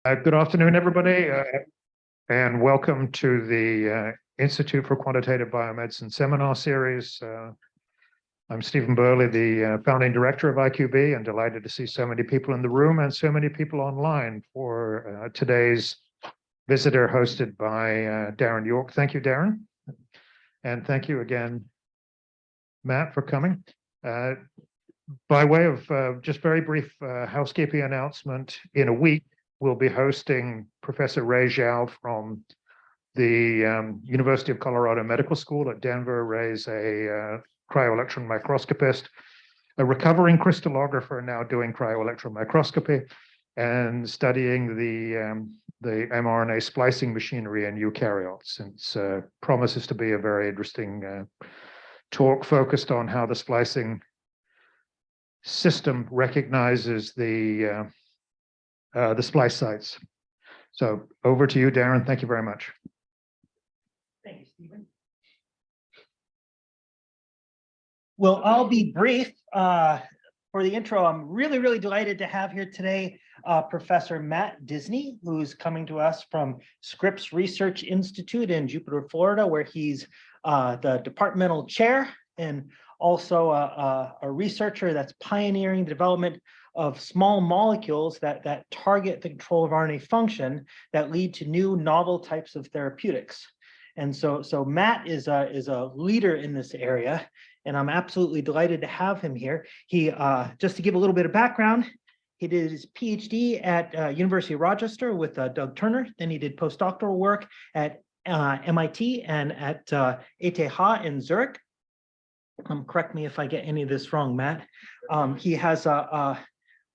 Good afternoon, everybody, and welcome to the Institute for Quantitative Biomedicine seminar series. I'm Stephen Burley, the founding director of IQB, and delighted to see so many people in the room and so many people online for today's visitor hosted by Darren York. Thank you, Darren. And thank you again, Matt, for coming. By way of just very brief housekeeping announcement, in a week, we'll be hosting Professor Ray Zhao from the University of Colorado Medical School at Denver. Ray's a cryo-electron microscopist, a recovering crystallographer now doing cryo-electron microscopy and studying the mRNA splicing machinery in eukaryotes. It promises to be a very interesting talk focused on how the splicing system recognizes the splice sites. So over to you, Darren. Thank you very much. Thank you, Stephen. Well, I'll be brief. For the intro, I'm really delighted to have here today Professor Matt Disney, who's coming to us from Scripps Research Institute in Jupiter, Florida, where he's the departmental chair and also a researcher that's pioneering the development of small molecules that target the control of RNA function that lead to new novel types of therapeutics. And so Matt is a leader in this area, and I'm absolutely delighted to have him here. He just to give a little bit of background, he did his PhD at University of Rochester with Doug Turner. Then he did postdoctoral work at MIT and at ETH in Zurich. Correct me if I get any of this wrong, Matt. He has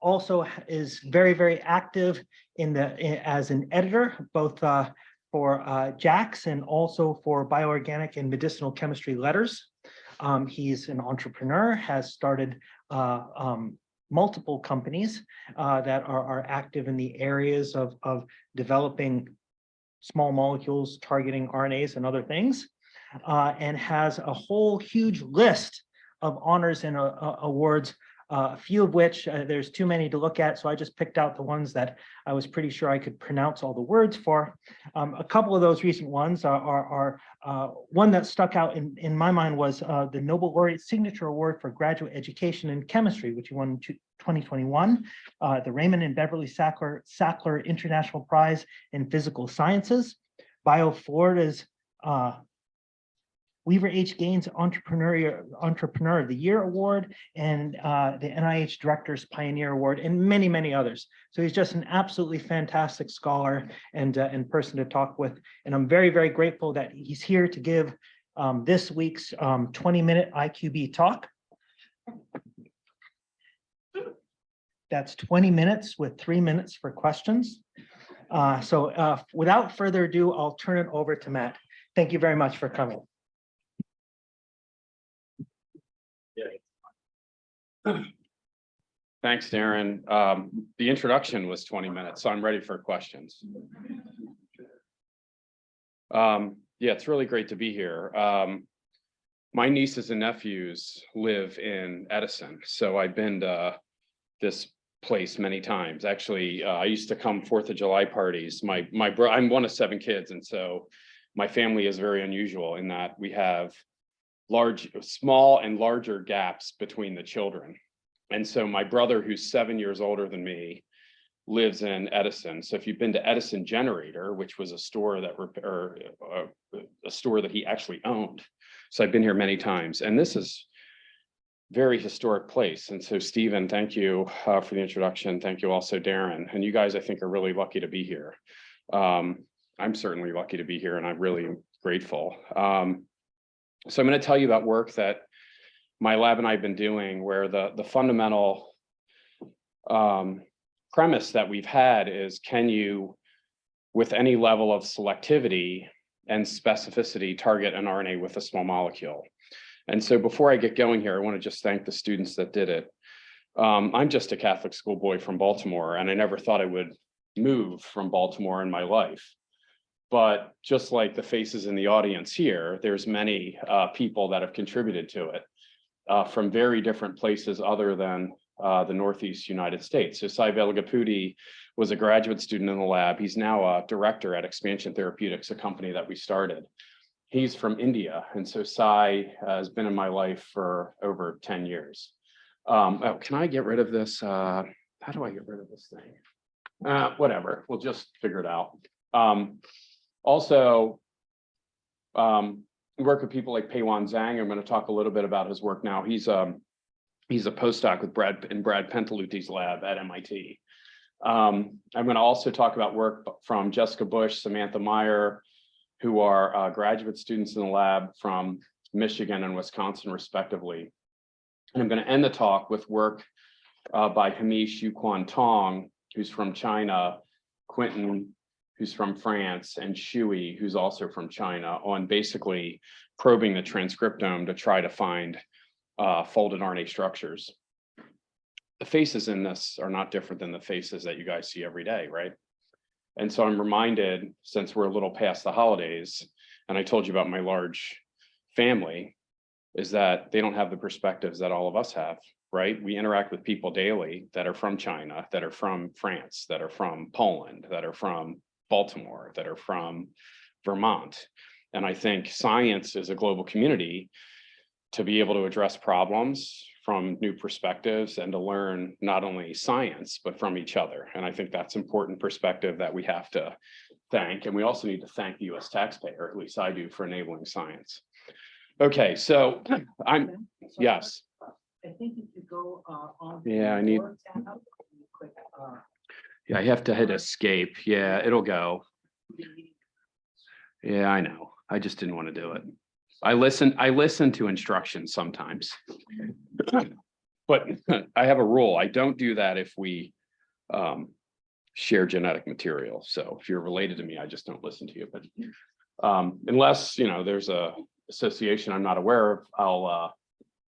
also is very active as an editor, both for JACS and also for bioorganic and medicinal chemistry letters. He's an entrepreneur, has started multiple companies that are active in the areas of developing small molecules targeting RNAs and other things. And has a whole huge list of honors and awards, a few of which there's too many to look at, so I just picked out the ones that I was pretty sure I could pronounce all the words for. A couple of those recent ones are one that stuck out in my mind was the Nobel Laureate Signature Award for Graduate Education in Chemistry, which he won in 2021, the Raymond and Beverly Sackler International Prize in Physical Sciences, BioFlorida's Weaver H. Gaines Entrepreneur of the Year Award, and the NIH Director's Pioneer Award, and many others. So he's just an absolutely fantastic scholar and person to talk with. And I'm very grateful that he's here to give this week's 20-minute IQB talk. That's 20 minutes with 3 minutes for questions. So without further ado, I'll turn it over to Matt. Thank you very much for coming. Thanks, Darren. The introduction was 20 minutes, so I'm ready for questions. Yeah, it's really great to be here. My nieces and nephews live in Edison, so I've been to this place many times. Actually, I used to come 4th of July parties. I'm one of 7 kids, and so my family is very unusual in that we have small and larger gaps between the children. And so my brother, who's 7 years older than me, lives in Edison. So if you've been to Edison Generator, which was a store that he actually owned. So I've been here many times, and this is a very historic place. And so Stephen, thank you for the introduction. Thank you also, Darren. And you guys, I think, are really lucky to be here. I'm certainly lucky to be here, and I'm really grateful. So I'm going to tell you about work that my lab and I have been doing, where the fundamental premise that we've had is, can you, with any level of selectivity and specificity, target an RNA with a small molecule? And so before I get going here, I want to just thank the students that did it. I'm just a Catholic schoolboy from Baltimore, and I never thought I would move from Baltimore in my life. But just like the faces in the audience here, there's many people that have contributed to it from very different places other than the Northeast United States. So Sai Velagapudi was a graduate student in the lab. He's now a director at Expansion Therapeutics, a company that we started. He's from India, and so Sai has been in my life for over 10 years. Oh, can I get rid of this? How do I get rid of this thing? Whatever, we'll just figure it out. Also, we work with people like Peiwan Zhang. I'm going to talk a little bit about his work now. He's a postdoc with Brad Pentaluti's lab at MIT. I'm going to also talk about work from Jessica Bush, Samantha Meyer, who are graduate students in the lab from Michigan and Wisconsin, respectively. And I'm going to end the talk with work by Hamish Yuquan Tong, who's from China, Quentin, who's from France, and Shui, who's also from China, on basically probing the transcriptome to try to find folded RNA structures. The faces in this are not different than the faces that you guys see every day, right? And so I'm reminded, since we're a little past the holidays, and I told you about my large family, is that they don't have the perspectives that all of us have, right? We interact with people daily that are from China, that are from France, that are from Poland, that are from Baltimore, that are from Vermont. And I think science is a global community to be able to address problems from new perspectives and to learn not only science, but from each other. And I think that's important perspective that we have to thank. And we also need to thank the US taxpayer, at least I do, for enabling science. Okay, so yes. I think if you go on. Yeah, I need. Yeah, I have to hit escape. Yeah, it'll go. Yeah, I know. I just didn't want to do it. I listen to instructions sometimes. But I have a rule. I don't do that if we share genetic material. So if you're related to me, I just don't listen to you. But unless, you know, there's a association I'm not aware of, I'll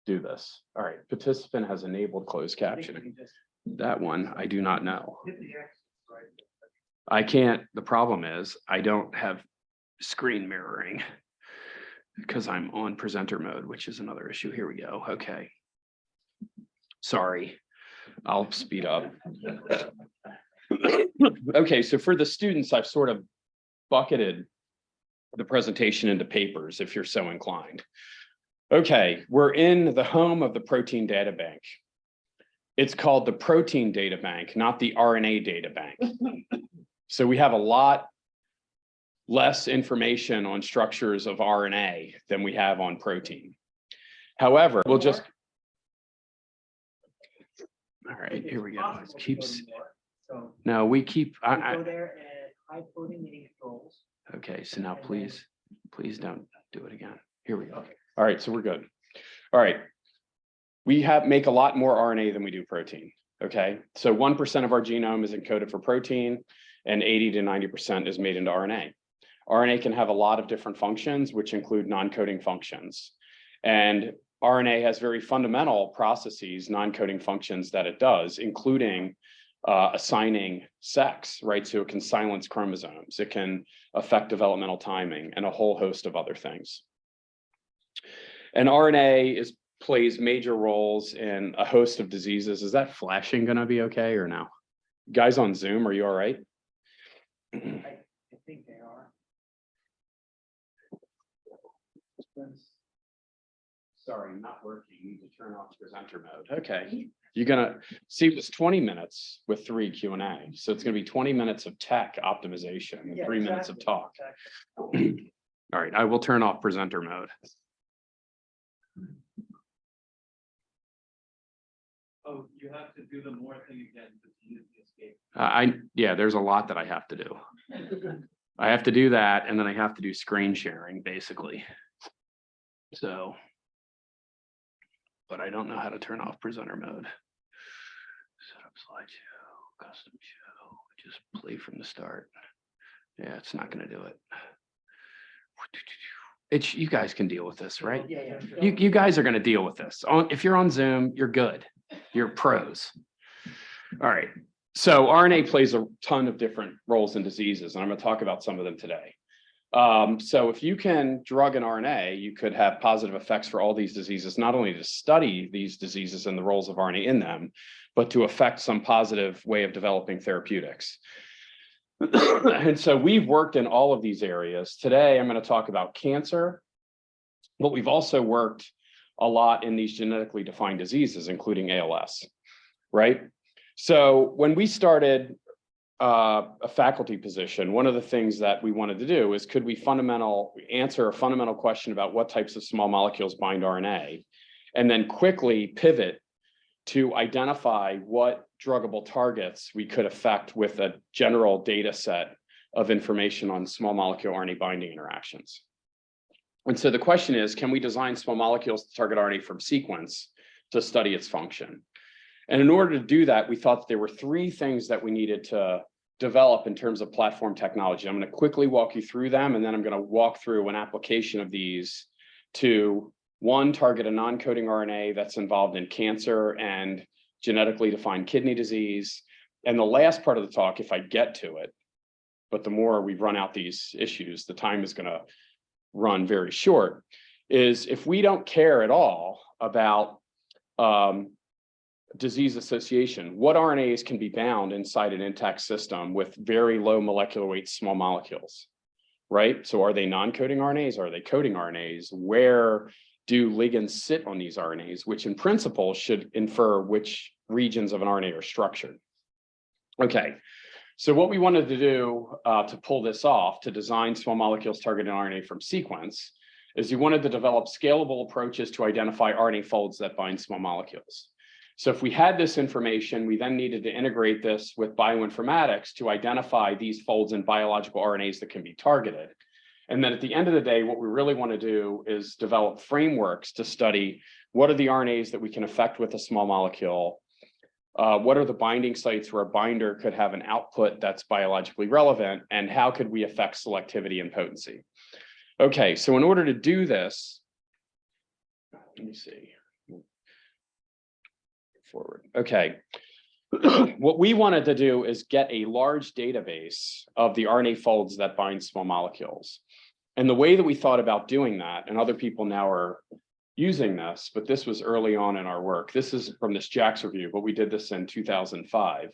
do this. All right, participant has enabled closed captioning. That one, I do not know. I can't, the problem is I don't have screen mirroring because I'm on presenter mode, which is another issue. Here we go. Okay. Sorry, I'll speed up. Okay, so for the students, I've sort of bucketed the presentation into papers if you're so inclined. Okay, we're in the home of the protein data bank. It's called the protein data bank, not the RNA data bank. So we have a lot less information on structures of RNA than we have on protein. However, we'll just. All right, here we go. It keeps. No, we keep. Go there and high protein controls. Okay, so now please don't do it again. Here we go. All right, so we're good. All right. We make a lot more RNA than we do protein. Okay, so 1% of our genome is encoded for protein and 80 to 90% is made into RNA. RNA can have a lot of different functions, which include non-coding functions. And RNA has very fundamental processes, non-coding functions that it does, including assigning sex, right? So it can silence chromosomes, it can affect developmental timing, and a whole host of other things. And RNA plays major roles in a host of diseases. Is that flashing gonna be okay or no? Guys on Zoom, are you all right? I think they are. Sorry, not working. You need to turn off presenter mode. Okay. You're gonna see it's 20 minutes with 3 Q&A. So it's gonna be 20 minutes of tech optimization and 3 minutes of talk. All right, I will turn off presenter mode. Oh, you have to do the more thing again to use the escape. Yeah, there's a lot that I have to do. I have to do that, and then I have to do screen sharing, basically. So, but I don't know how to turn off presenter mode. Set up slideshow, custom show, just play from the start. Yeah, it's not going to do it. It's, you guys can deal with this, right? Yeah. You guys are going to deal with this. If you're on Zoom, you're good. You're pros. All right. So RNA plays a ton of different roles in diseases, and I'm going to talk about some of them today. So if you can drug an RNA, you could have positive effects for all these diseases, not only to study these diseases and the roles of RNA in them, but to affect some positive way of developing therapeutics. And so we've worked in all of these areas. Today, I'm going to talk about cancer, but we've also worked a lot in these genetically defined diseases, including ALS, right? So when we started a faculty position, one of the things that we wanted to do is, could we answer a fundamental question about what types of small molecules bind RNA, and then quickly pivot to identify what druggable targets we could affect with a general data set of information on small molecule RNA binding interactions. And so the question is, can we design small molecules to target RNA from sequence to study its function? And in order to do that, we thought that there were three things that we needed to develop in terms of platform technology. I'm going to quickly walk you through them, and then I'm going to walk through an application of these to, one, target a non-coding RNA that's involved in cancer and genetically defined kidney disease. And the last part of the talk, if I get to it, but the more we run out these issues, the time is going to run very short, is if we don't care at all about disease association, what RNAs can be bound inside an intact system with very low molecular weight small molecules, right? So are they non-coding RNAs? Are they coding RNAs? Where do ligands sit on these RNAs, which in principle should infer which regions of an RNA are structured? Okay, so what we wanted to do to pull this off, to design small molecules targeting RNA from sequence, is we wanted to develop scalable approaches to identify RNA folds that bind small molecules. So if we had this information, we then needed to integrate this with bioinformatics to identify these folds in biological RNAs that can be targeted. And then at the end of the day, what we really want to do is develop frameworks to study what are the RNAs that we can affect with a small molecule. What are the binding sites where a binder could have an output that's biologically relevant, and how could we affect selectivity and potency? Okay, so in order to do this, let me see. Forward. Okay. What we wanted to do is get a large database of the RNA folds that bind small molecules. And the way that we thought about doing that, and other people now are using this, but this was early on in our work. This is from this JAX review, but we did this in 2005,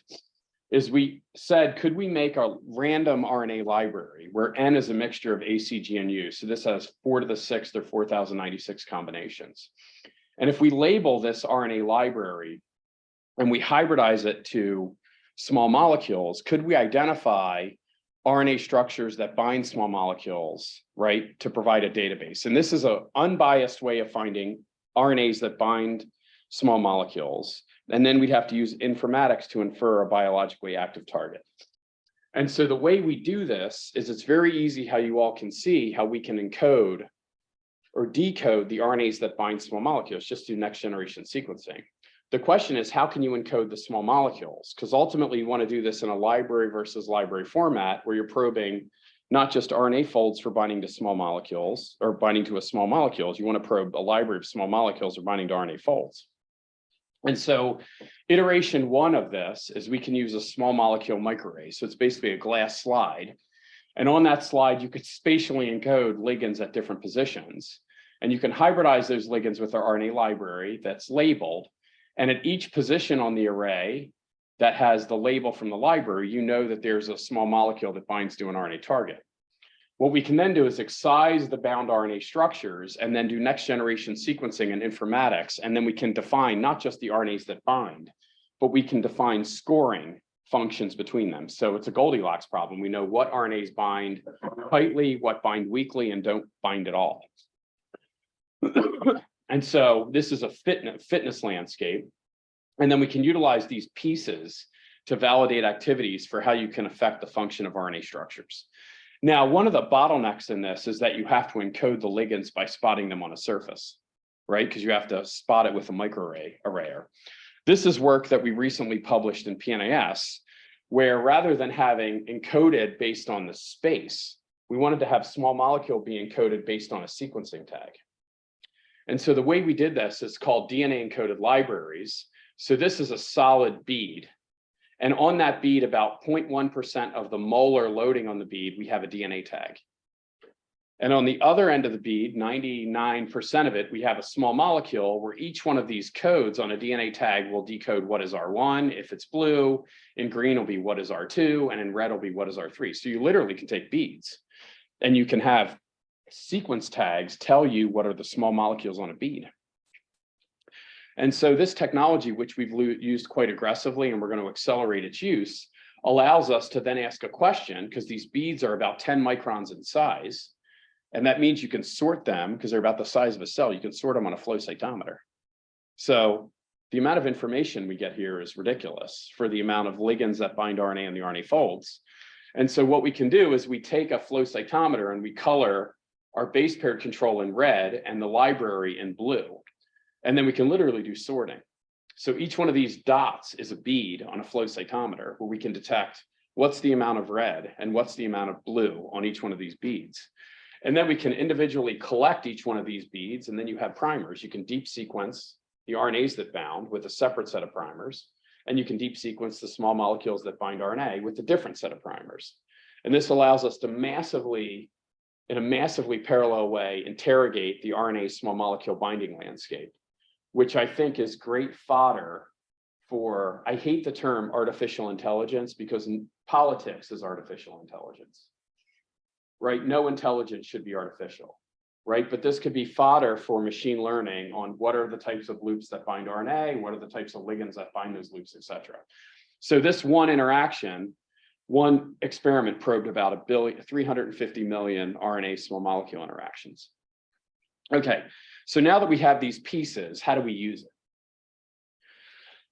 is we said, could we make a random RNA library where N is a mixture of A, C, G, and U? So this has 4 to the 6th or 4,096 combinations. And if we label this RNA library and we hybridize it to small molecules, could we identify RNA structures that bind small molecules, right, to provide a database? And this is an unbiased way of finding RNAs that bind small molecules. And then we'd have to use informatics to infer a biologically active target. And so the way we do this is, it's very easy how you all can see how we can encode or decode the RNAs that bind small molecules just through next generation sequencing. The question is, how can you encode the small molecules? Because ultimately you want to do this in a library versus library format where you're probing not just RNA folds for binding to small molecules or binding to a small molecules. You want to probe a library of small molecules or binding to RNA folds. And so iteration 1 of this is we can use a small molecule microarray. So it's basically a glass slide. And on that slide, you could spatially encode ligands at different positions. And you can hybridize those ligands with our RNA library that's labeled. And at each position on the array that has the label from the library, you know that there's a small molecule that binds to an RNA target. What we can then do is excise the bound RNA structures and then do next generation sequencing and informatics. And then we can define not just the RNAs that bind, but we can define scoring functions between them. So it's a Goldilocks problem. We know what RNAs bind tightly, what bind weakly, and don't bind at all. And so this is a fitness landscape. And then we can utilize these pieces to validate activities for how you can affect the function of RNA structures. Now, one of the bottlenecks in this is that you have to encode the ligands by spotting them on a surface, right? Because you have to spot it with a microarray arrayer. This is work that we recently published in PNAS, where rather than having encoded based on the space, we wanted to have small molecule be encoded based on a sequencing tag. And so the way we did this is called DNA encoded libraries. So this is a solid bead. And on that bead, about 0.1% of the molar loading on the bead, we have a DNA tag. And on the other end of the bead, 99% of it, we have a small molecule where each one of these codes on a DNA tag will decode what is R1. If it's blue, in green will be what is R2, and in red will be what is R3. So you literally can take beads and you can have sequence tags tell you what are the small molecules on a bead. And so this technology, which we've used quite aggressively, and we're going to accelerate its use, allows us to then ask a question, because these beads are about 10 microns in size. And that means you can sort them because they're about the size of a cell. You can sort them on a flow cytometer. So the amount of information we get here is ridiculous for the amount of ligands that bind RNA and the RNA folds. And so what we can do is we take a flow cytometer and we color our base pair control in red and the library in blue. And then we can literally do sorting. So each one of these dots is a bead on a flow cytometer where we can detect what's the amount of red and what's the amount of blue on each one of these beads. And then we can individually collect each one of these beads, and then you have primers. You can deep sequence the RNAs that bound with a separate set of primers, and you can deep sequence the small molecules that bind RNA with a different set of primers. And this allows us to massively, in a massively parallel way, interrogate the RNA small molecule binding landscape, which I think is great fodder for, I hate the term artificial intelligence because politics is artificial intelligence. Right? No intelligence should be artificial, right? But this could be fodder for machine learning on what are the types of loops that bind RNA, what are the types of ligands that bind those loops, et cetera. So this one interaction, one experiment probed about 350 million RNA small molecule interactions. Okay, so now that we have these pieces, how do we use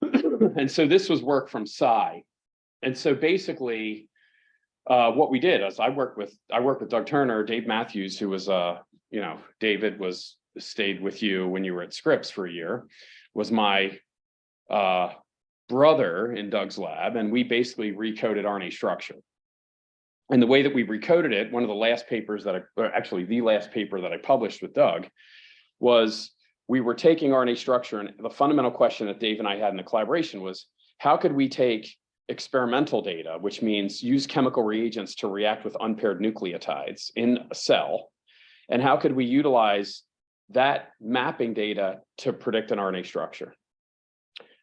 it? And so this was work from Sci. And so basically, what we did is I worked with Doug Turner, Dave Matthews, who was David stayed with you when you were at Scripps for a year, was my brother in Doug's lab, and we basically recoded RNA structure. And the way that we recoded it, one of the last papers that the last paper that I published with Doug was we were taking RNA structure, and the fundamental question that Dave and I had in the collaboration was, how could we take experimental data, which means use chemical reagents to react with unpaired nucleotides in a cell, and how could we utilize that mapping data to predict an RNA structure?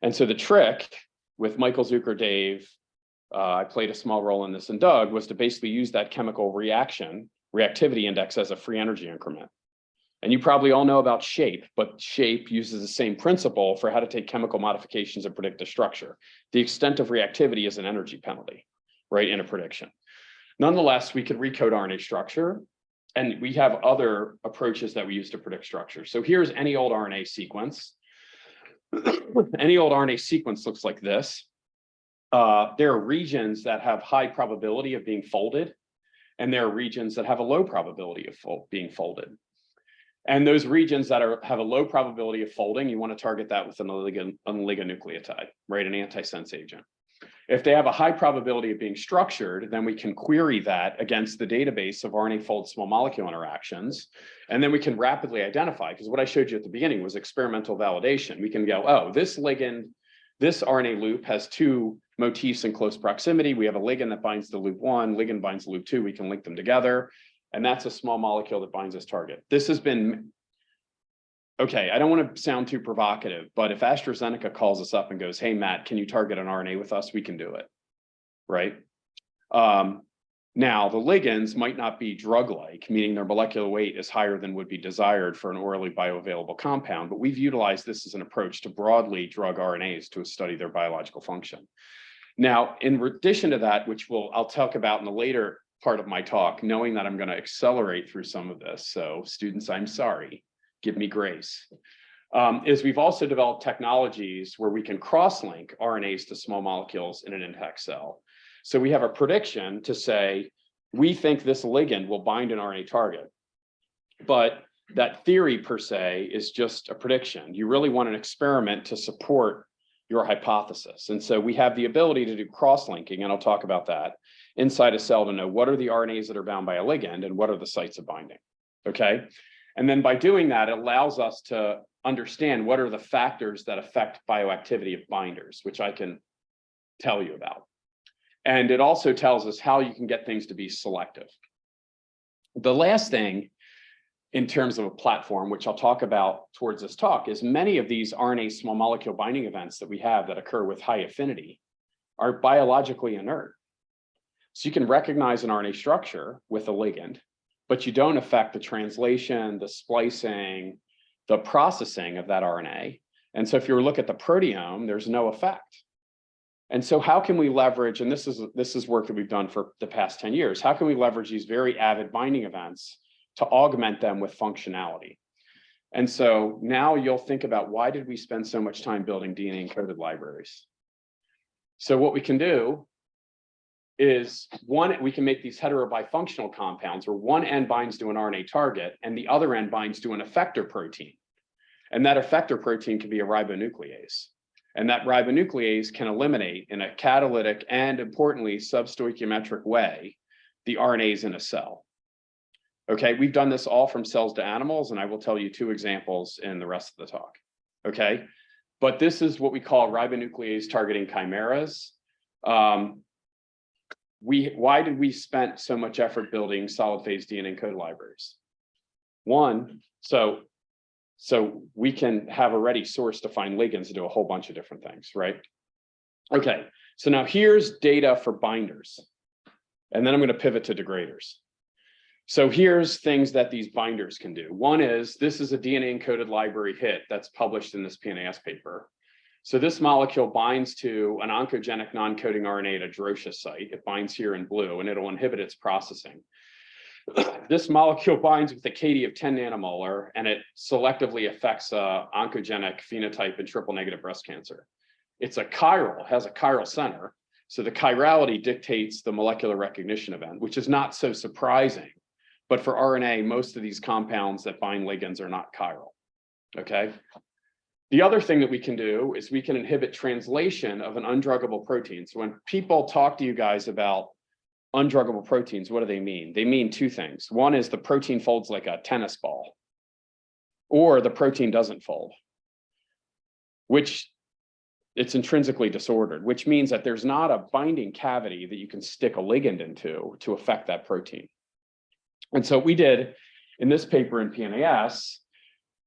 And so the trick with Michael Zucker, Dave, I played a small role in this, and Doug, was to basically use that chemical reactivity index as a free energy increment. And you probably all know about SHAPE, but SHAPE uses the same principle for how to take chemical modifications and predict a structure. The extent of reactivity is an energy penalty, right, in a prediction. Nonetheless, we could recode RNA structure, and we have other approaches that we use to predict structure. So here's any old RNA sequence. Any old RNA sequence looks like this. There are regions that have high probability of being folded, and there are regions that have a low probability of being folded. And those regions that have a low probability of folding, you want to target that with an oligonucleotide, right, an antisense agent. If they have a high probability of being structured, then we can query that against the database of RNA fold small molecule interactions. And then we can rapidly identify, because what I showed you at the beginning was experimental validation. We can go, oh, this ligand, this RNA loop has two motifs in close proximity. We have a ligand that binds to loop 1, ligand binds to loop 2. We can link them together. And that's a small molecule that binds this target. This has been, okay, I don't want to sound too provocative, but if AstraZeneca calls us up and goes, hey, Matt, can you target an RNA with us? We can do it, right? Now, the ligands might not be drug-like, meaning their molecular weight is higher than would be desired for an orally bioavailable compound, but we've utilized this as an approach to broadly drug RNAs to study their biological function. Now, in addition to that, which I'll talk about in the later part of my talk, knowing that I'm going to accelerate through some of this. So students, I'm sorry, give me grace. Is we've also developed technologies where we can cross-link RNAs to small molecules in an intact cell. So we have a prediction to say, we think this ligand will bind an RNA target, but that theory per se is just a prediction. You really want an experiment to support your hypothesis. And so we have the ability to do cross-linking, and I'll talk about that, inside a cell to know what are the RNAs that are bound by a ligand and what are the sites of binding, okay? And then by doing that, it allows us to understand what are the factors that affect bioactivity of binders, which I can tell you about. And it also tells us how you can get things to be selective. The last thing in terms of a platform, which I'll talk about towards this talk, is many of these RNA small molecule binding events that we have that occur with high affinity are biologically inert. So you can recognize an RNA structure with a ligand, but you don't affect the translation, the splicing, the processing of that RNA. And so if you look at the proteome, there's no effect. And so how can we leverage, and this is work that we've done for the past 10 years, how can we leverage these very avid binding events to augment them with functionality? And so now you'll think about, why did we spend so much time building DNA encoded libraries? So what we can do is, one, we can make these heterobifunctional compounds where one end binds to an RNA target and the other end binds to an effector protein. And that effector protein can be a ribonuclease. And that ribonuclease can eliminate in a catalytic and, importantly, substoichiometric way the RNAs in a cell. Okay, we've done this all from cells to animals, and I will tell you 2 examples in the rest of the talk. Okay, but this is what we call ribonuclease targeting chimeras. Why did we spend so much effort building solid phase DNA encoded libraries? One, so we can have a ready source to find ligands to do a whole bunch of different things, right? Okay, so now here's data for binders, and then I'm going to pivot to degraders. So here's things that these binders can do. One is, this is a DNA encoded library hit that's published in this PNAS paper. So this molecule binds to an oncogenic non-coding RNA at a Drosha site. It binds here in blue, and it'll inhibit its processing. This molecule binds with a KD of 10 nanomolar, and it selectively affects oncogenic phenotype in triple negative breast cancer. It's a chiral, has a chiral center. So the chirality dictates the molecular recognition event, which is not so surprising. But for RNA, most of these compounds that bind ligands are not chiral, okay? The other thing that we can do is we can inhibit translation of an undruggable protein. So when people talk to you guys about undruggable proteins, what do they mean? They mean 2 things. One is the protein folds like a tennis ball, or the protein doesn't fold, which it's intrinsically disordered, which means that there's not a binding cavity that you can stick a ligand into to affect that protein. And so what we did in this paper in PNAS,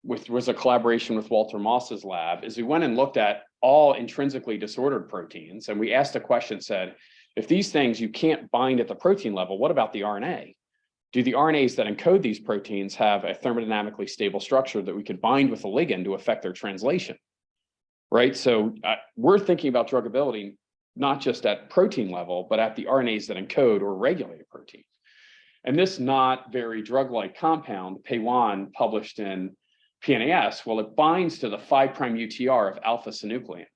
which was a collaboration with Walter Moss's lab, is we went and looked at all intrinsically disordered proteins, and we asked a question, said, if these things you can't bind at the protein level, what about the RNA? Do the RNAs that encode these proteins have a thermodynamically stable structure that we could bind with a ligand to affect their translation? Right, so we're thinking about druggability not just at protein level, but at the RNAs that encode or regulate a protein. And this not very drug-like compound, P1, published in PNAS, well, it binds to the 5' UTR of alpha-synuclein.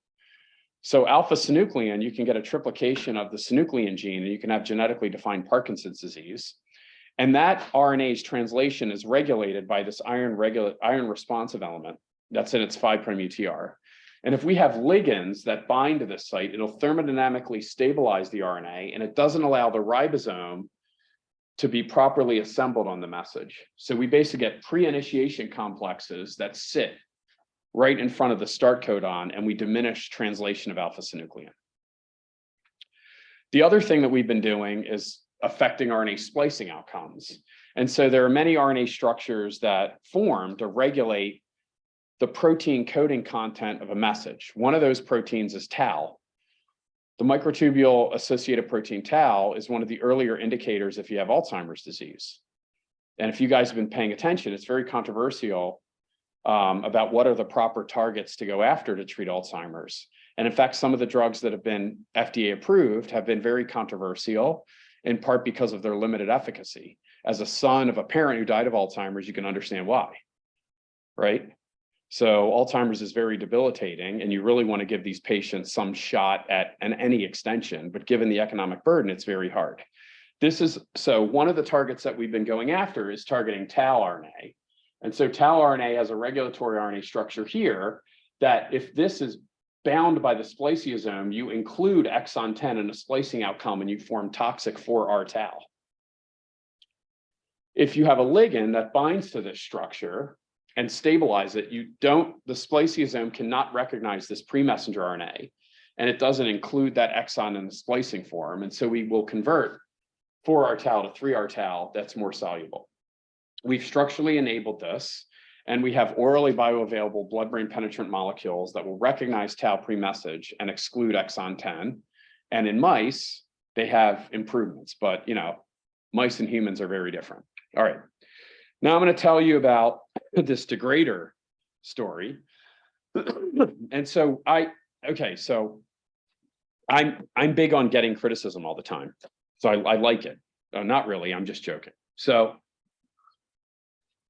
So alpha-synuclein, you can get a triplication of the synuclein gene, and you can have genetically defined Parkinson's disease. And that RNA's translation is regulated by this iron responsive element that's in its 5' UTR. And if we have ligands that bind to this site, it'll thermodynamically stabilize the RNA, and it doesn't allow the ribosome to be properly assembled on the message. So we basically get pre-initiation complexes that sit right in front of the start codon, and we diminish translation of alpha-synuclein. The other thing that we've been doing is affecting RNA splicing outcomes. And so there are many RNA structures that form to regulate the protein coding content of a message. One of those proteins is tau. The microtubule associated protein tau is one of the earlier indicators if you have Alzheimer's disease. And if you guys have been paying attention, it's very controversial about what are the proper targets to go after to treat Alzheimer's. And in fact, some of the drugs that have been FDA approved have been very controversial, in part because of their limited efficacy. As a son of a parent who died of Alzheimer's, you can understand why, right? So Alzheimer's is very debilitating, and you really want to give these patients some shot at any extension, but given the economic burden, it's very hard. So one of the targets that we've been going after is targeting tau RNA. And so tau RNA has a regulatory RNA structure here that if this is bound by the spliceosome, you include exon 10 in a splicing outcome and you form toxic 4R tau. If you have a ligand that binds to this structure and stabilize it, the spliceosome cannot recognize this pre-messenger RNA, and it doesn't include that exon in the splicing form. And so we will convert 4R tau to 3R tau that's more soluble. We've structurally enabled this, and we have orally bioavailable blood-brain penetrant molecules that will recognize tau pre-message and exclude exon 10. And in mice, they have improvements, but mice and humans are very different. All right. Now I'm going to tell you about this degrader story. And so I'm big on getting criticism all the time. So I like it. Not really, I'm just joking. So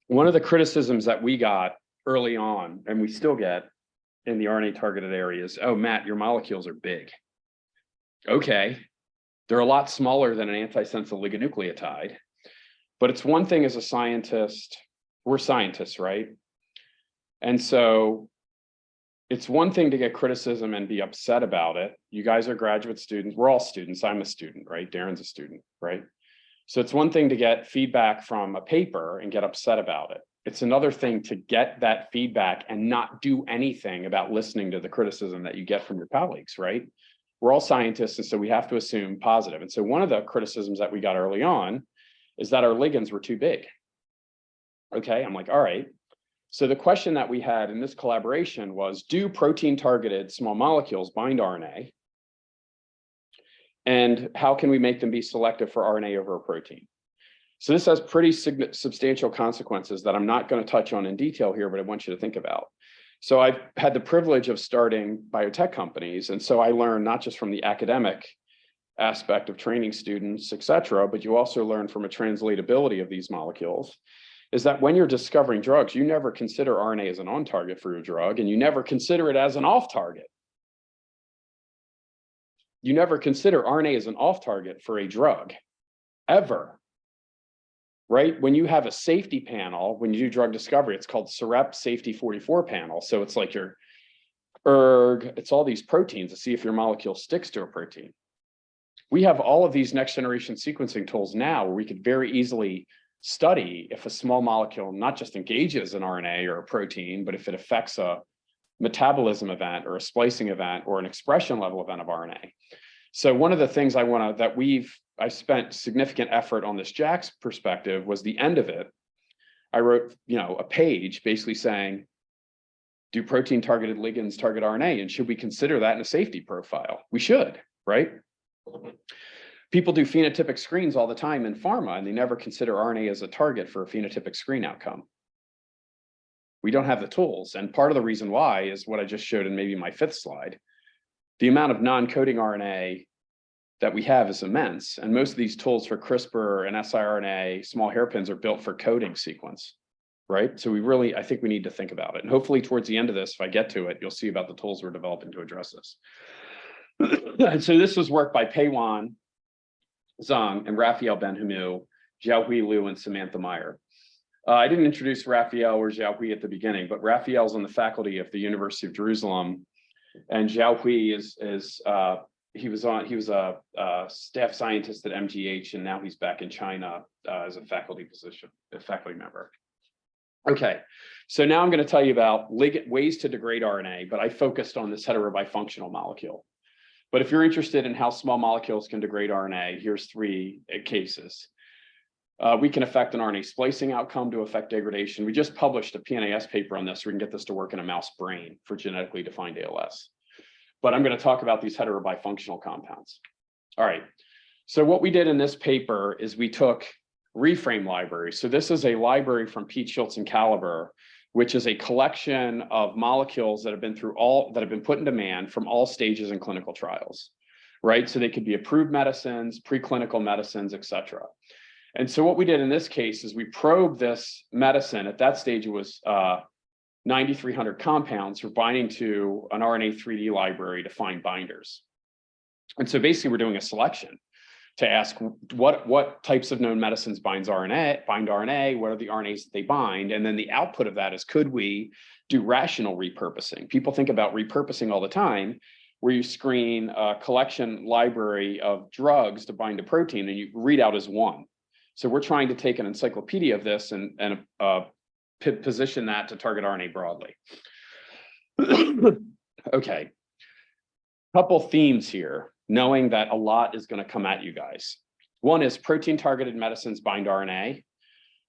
one of the criticisms that we got early on, and we still get in the RNA targeted areas, oh, Matt, your molecules are big. Okay, they're a lot smaller than an antisense oligonucleotide, but it's one thing as a scientist, we're scientists, right? And so it's one thing to get criticism and be upset about it. You guys are graduate students. We're all students. I'm a student, right? Darren's a student, right? So it's one thing to get feedback from a paper and get upset about it. It's another thing to get that feedback and not do anything about listening to the criticism that you get from your colleagues, right? We're all scientists, and so we have to assume positive. And so one of the criticisms that we got early on is that our ligands were too big. Okay, I'm like, all right. So the question that we had in this collaboration was, do protein-targeted small molecules bind RNA? And how can we make them be selective for RNA over a protein? So this has pretty substantial consequences that I'm not going to touch on in detail here, but I want you to think about. So I've had the privilege of starting biotech companies. And so I learned not just from the academic aspect of training students, et cetera, but you also learn from a translatability of these molecules, is that when you're discovering drugs, you never consider RNA as an on target for your drug, and you never consider it as an off target. You never consider RNA as an off target for a drug, ever, right? When you have a safety panel, when you do drug discovery, it's called Scripps Safety 44 panel. So it's like your ERG, it's all these proteins to see if your molecule sticks to a protein. We have all of these next generation sequencing tools now where we could very easily study if a small molecule not just engages an RNA or a protein, but if it affects a metabolism event or a splicing event or an expression level event of RNA. So one of the things I spent significant effort on this JAX perspective was the end of it. I wrote, a page basically saying, do protein targeted ligands target RNA? And should we consider that in a safety profile? We should, right? People do phenotypic screens all the time in pharma, and they never consider RNA as a target for a phenotypic screen outcome. We don't have the tools. And part of the reason why is what I just showed in maybe my 5th slide. The amount of non-coding RNA that we have is immense. And most of these tools for CRISPR and siRNA, small hairpins, are built for coding sequence, right? So I think we need to think about it. And hopefully towards the end of this, if I get to it, you'll see about the tools we're developing to address this. And so this was work by Peiwan Zhang and Raphael Benhamou, Xiaohui Liu, and Samantha Meyer. I didn't introduce Raphael or Xiaohui at the beginning, but Raphael's on the faculty of the University of Jerusalem, and Xiaohui he was a staff scientist at MGH, and now he's back in China as a faculty member. Okay, so now I'm going to tell you about ways to degrade RNA, but I focused on this heterobifunctional molecule. But if you're interested in how small molecules can degrade RNA, here's 3 cases. We can affect an RNA splicing outcome to affect degradation. We just published a PNAS paper on this, so we can get this to work in a mouse brain for genetically defined ALS. But I'm going to talk about these heterobifunctional compounds. All right, so what we did in this paper is we took reframe libraries. So this is a library from Pete Schultz and Caliber, which is a collection of molecules that have been put into man from all stages in clinical trials, right? So they could be approved medicines, preclinical medicines, et cetera. And so what we did in this case is we probed this medicine. At that stage, it was 9,300 compounds for binding to an RNA 3D library to find binders. And so basically, we're doing a selection to ask what types of known medicines bind RNA, what are the RNAs that they bind? And then the output of that is, could we do rational repurposing? People think about repurposing all the time, where you screen a collection library of drugs to bind a protein and you read out as one. So we're trying to take an encyclopedia of this and position that to target RNA broadly. Okay, couple themes here, knowing that a lot is going to come at you guys. One is protein targeted medicines bind RNA.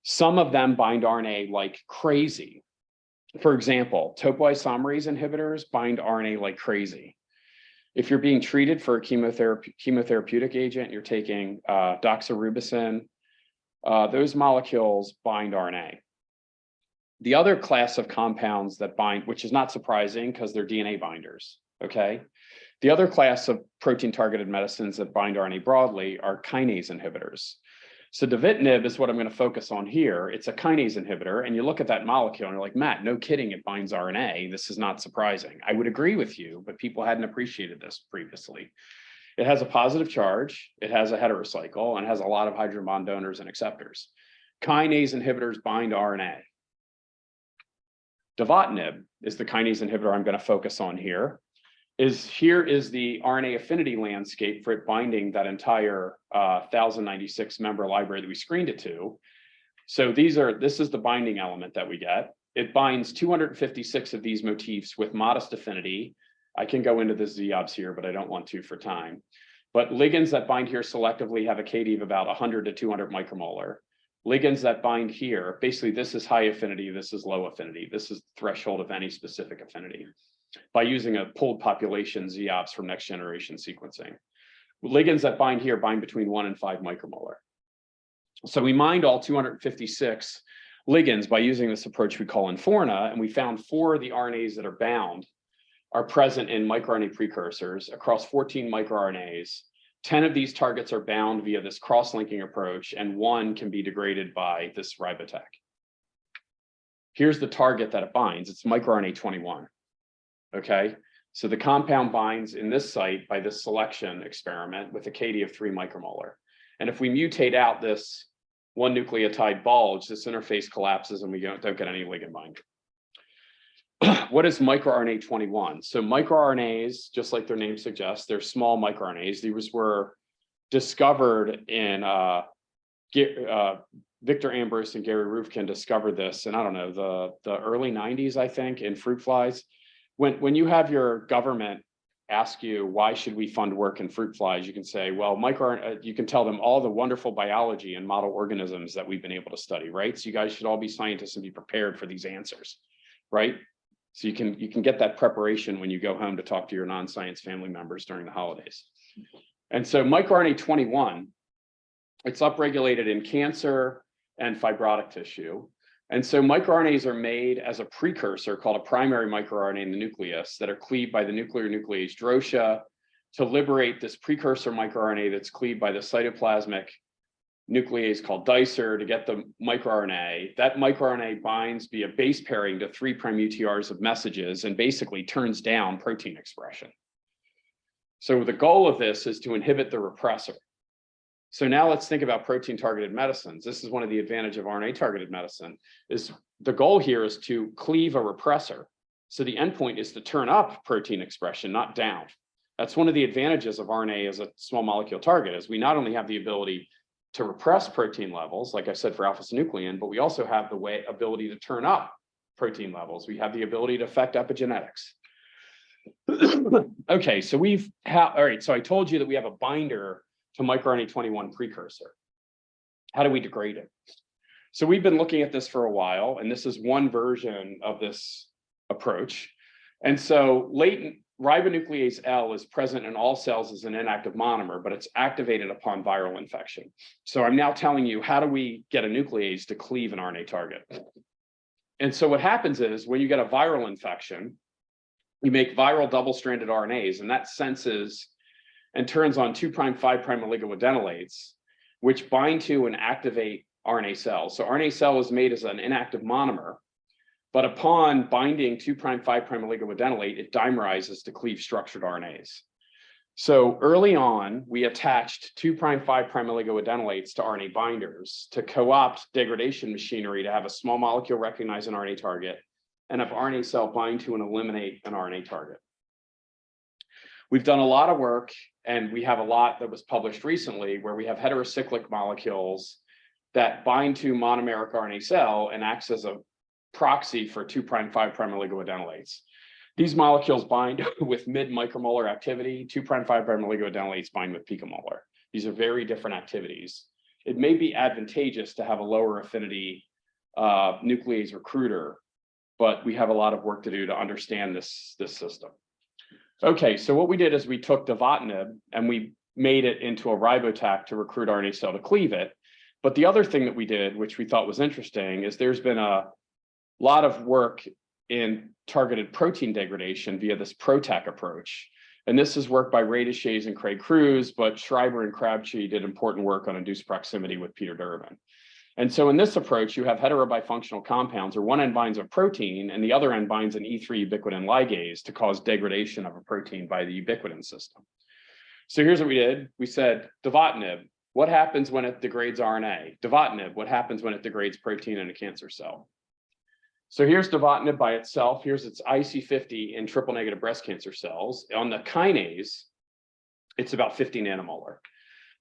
Some of them bind RNA like crazy. For example, topoisomerase inhibitors bind RNA like crazy. If you're being treated for a chemotherapeutic agent, you're taking doxorubicin, those molecules bind RNA. The other class of compounds that bind, which is not surprising because they're DNA binders, okay? The other class of protein-targeted medicines that bind RNA broadly are kinase inhibitors. So davitinib is what I'm going to focus on here. It's a kinase inhibitor, and you look at that molecule and you're like, Matt, no kidding, it binds RNA. This is not surprising. I would agree with you, but people hadn't appreciated this previously. It has a positive charge, it has a heterocycle, and has a lot of hydrogen bond donors and acceptors. Kinase inhibitors bind RNA. Davitinib is the kinase inhibitor I'm going to focus on here. Here is the RNA affinity landscape for it binding that entire 1096 member library that we screened it to. So this is the binding element that we get. It binds 256 of these motifs with modest affinity. I can go into the ZOBs here, but I don't want to for time. But ligands that bind here selectively have a KD of about 100 to 200 micromolar. Ligands that bind here, basically this is high affinity, this is low affinity. This is the threshold of any specific affinity by using a pooled population ZOBs from next generation sequencing. Ligands that bind here bind between 1 and 5 micromolar. So we mined all 256 ligands by using this approach we call Inforna, and we found 4 of the RNAs that are bound are present in microRNA precursors across 14 microRNAs. 10 of these targets are bound via this cross-linking approach, and 1 can be degraded by this Ribotac. Here's the target that it binds. It's microRNA 21. Okay, so the compound binds in this site by this selection experiment with a KD of 3 micromolar. And if we mutate out this 1 nucleotide bulge, this interface collapses and we don't get any ligand binding. What is microRNA 21? So microRNAs, just like their name suggests, they're small microRNAs. These were discovered in Victor Ambrose and Gary Ruvkin discovered this, and I don't know, the early 90s, I think, in fruit flies. When you have your government ask you, why should we fund work in fruit flies, you can say, well, you can tell them all the wonderful biology and model organisms that we've been able to study, right? So you guys should all be scientists and be prepared for these answers, right? So you can get that preparation when you go home to talk to your non-science family members during the holidays. And so microRNA 21, it's upregulated in cancer and fibrotic tissue. And so microRNAs are made as a precursor called a primary microRNA in the nucleus that are cleaved by the nuclear nuclease drosha to liberate this precursor microRNA that's cleaved by the cytoplasmic nuclease called dicer to get the microRNA. That microRNA binds via base pairing to 3' UTRs of messages and basically turns down protein expression. So the goal of this is to inhibit the repressor. So now let's think about protein-targeted medicines. This is one of the advantages of RNA-targeted medicine, is the goal here is to cleave a repressor. So the endpoint is to turn up protein expression, not down. That's one of the advantages of RNA as a small molecule target, is we not only have the ability to repress protein levels, like I said for alpha-synuclein, but we also have the ability to turn up protein levels. We have the ability to affect epigenetics. Okay, so all right, so I told you that we have a binder to microRNA 21 precursor. How do we degrade it? So we've been looking at this for a while, and this is one version of this approach. And so latent ribonuclease L is present in all cells as an inactive monomer, but it's activated upon viral infection. So I'm now telling you, how do we get a nuclease to cleave an RNA target? And so what happens is when you get a viral infection, you make viral double-stranded RNAs, and that senses and turns on 2', 5' oligoadenylates, which bind to and activate RNA cells. So RNA cell is made as an inactive monomer, but upon binding 2', 5' oligoadenylate, it dimerizes to cleave structured RNAs. So early on, we attached 2', 5' oligoadenylates to RNA binders to co-opt degradation machinery to have a small molecule recognize an RNA target and have RNA cell bind to and eliminate an RNA target. We've done a lot of work, and we have a lot that was published recently where we have heterocyclic molecules that bind to monomeric RNA cell and acts as a proxy for 2', 5' oligoadenylates. These molecules bind with mid-micromolar activity. 2', 5' oligoadenylates bind with picomolar. These are very different activities. It may be advantageous to have a lower affinity nuclease recruiter, but we have a lot of work to do to understand this system. Okay, so what we did is we took devotinib and we made it into a Ribotac to recruit RNA cell to cleave it. But the other thing that we did, which we thought was interesting, is there's been a lot of work in targeted protein degradation via this PROTAC approach. And this is work by Ray Deshays and Craig Cruz, but Schreiber and Crabtree did important work on induced proximity with Peter Durbin. And so in this approach, you have heterobifunctional compounds where one end binds a protein and the other end binds an E3 ubiquitin ligase to cause degradation of a protein by the ubiquitin system. So here's what we did. We said, devotinib, what happens when it degrades RNA? Devotinib, what happens when it degrades protein in a cancer cell? So here's devotinib by itself. Here's its IC50 in triple negative breast cancer cells. On the kinase, it's about 50 nanomolar.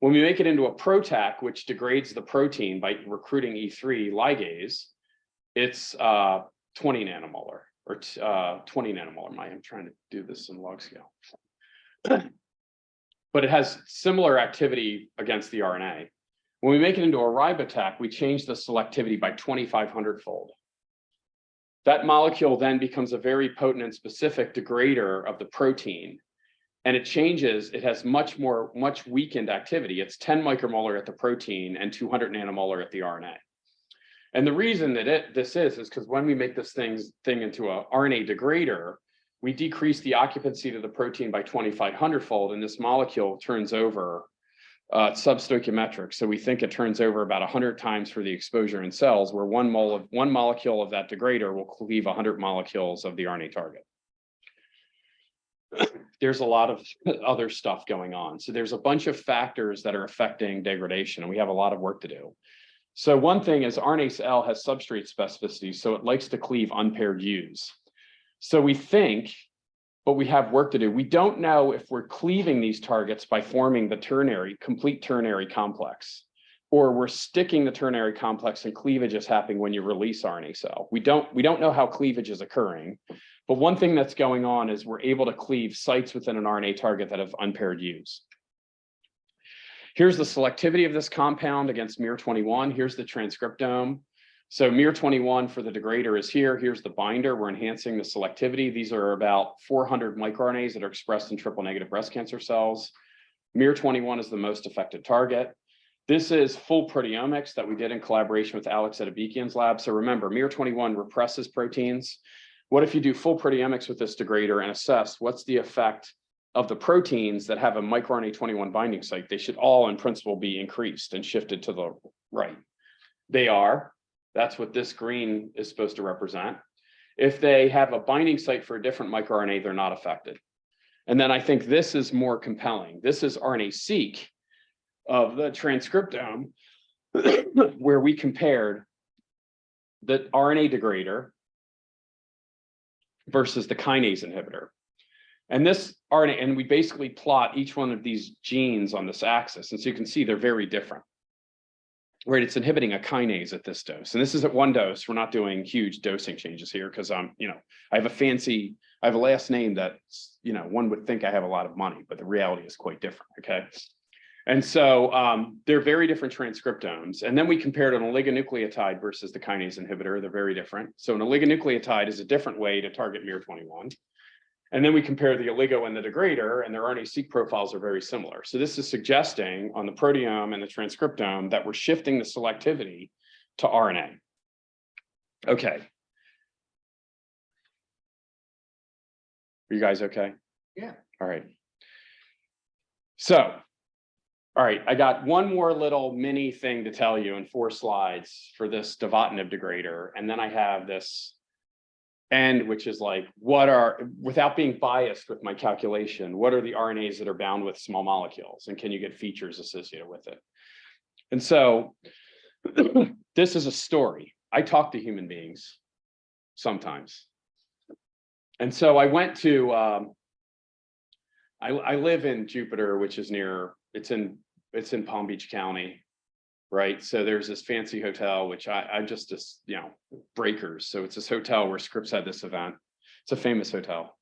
When we make it into a PROTAC, which degrades the protein by recruiting E3 ligase, it's 20 nanomolar or 20 nanomolar. I'm trying to do this in log scale. But it has similar activity against the RNA. When we make it into a Ribotac, we change the selectivity by 2,500-fold. That molecule then becomes a very potent and specific degrader of the protein. And it changes, it has much weakened activity. It's 10 micromolar at the protein and 200 nanomolar at the RNA. And the reason that this is because when we make this thing into a RNA degrader, we decrease the occupancy to the protein by 2,500-fold, and this molecule turns over substoichiometric. So we think it turns over about 100 times for the exposure in cells, where one molecule of that degrader will cleave 100 molecules of the RNA target. There's a lot of other stuff going on. So there's a bunch of factors that are affecting degradation, and we have a lot of work to do. So one thing is RNA-L has substrate specificity, so it likes to cleave unpaired U's. So we think, but we have work to do. We don't know if we're cleaving these targets by forming the complete ternary complex, or we're sticking the ternary complex and cleavage is happening when you release RNA cell. We don't know how cleavage is occurring, but one thing that's going on is we're able to cleave sites within an RNA target that have unpaired U's. Here's the selectivity of this compound against miR-21. Here's the transcriptome. So miR-21 for the degrader is here. Here's the binder. We're enhancing the selectivity. These are about 400 microRNAs that are expressed in triple negative breast cancer cells. miR-21 is the most affected target. This is full proteomics that we did in collaboration with Alex at Abikian's lab. So remember, miR-21 represses proteins. What if you do full proteomics with this degrader and assess what's the effect of the proteins that have a microRNA 21 binding site? They should all, in principle, be increased and shifted to the right. They are. That's what this green is supposed to represent. If they have a binding site for a different microRNA, they're not affected. And then I think this is more compelling. This is RNA-seq of the transcriptome, where we compared the RNA degrader versus the kinase inhibitor. And this RNA, and we basically plot each one of these genes on this axis. And so you can see they're very different. Right, it's inhibiting a kinase at this dose. And this is at one dose. We're not doing huge dosing changes here because I have a last name that, one would think I have a lot of money, but the reality is quite different, okay? And so they're very different transcriptomes. And then we compared an oligonucleotide versus the kinase inhibitor. They're very different. So an oligonucleotide is a different way to target miR-21. And then we compare the oligo and the degrader, and their RNA-seq profiles are very similar. So this is suggesting on the proteome and the transcriptome that we're shifting the selectivity to RNA. Okay. Are you guys okay? Yeah. All right. So, all right, I got one more little mini thing to tell you in 4 slides for this devotinib degrader. And then I have this end, which is like, without being biased with my calculation, what are the RNAs that are bound with small molecules? And can you get features associated with it? And so this is a story. I talk to human beings sometimes. And so I went to, I live in Jupiter, which is it's in Palm Beach County. Right. So there's this fancy hotel, which I just Breakers. So it's this hotel where Scripps had this event. It's a famous hotel.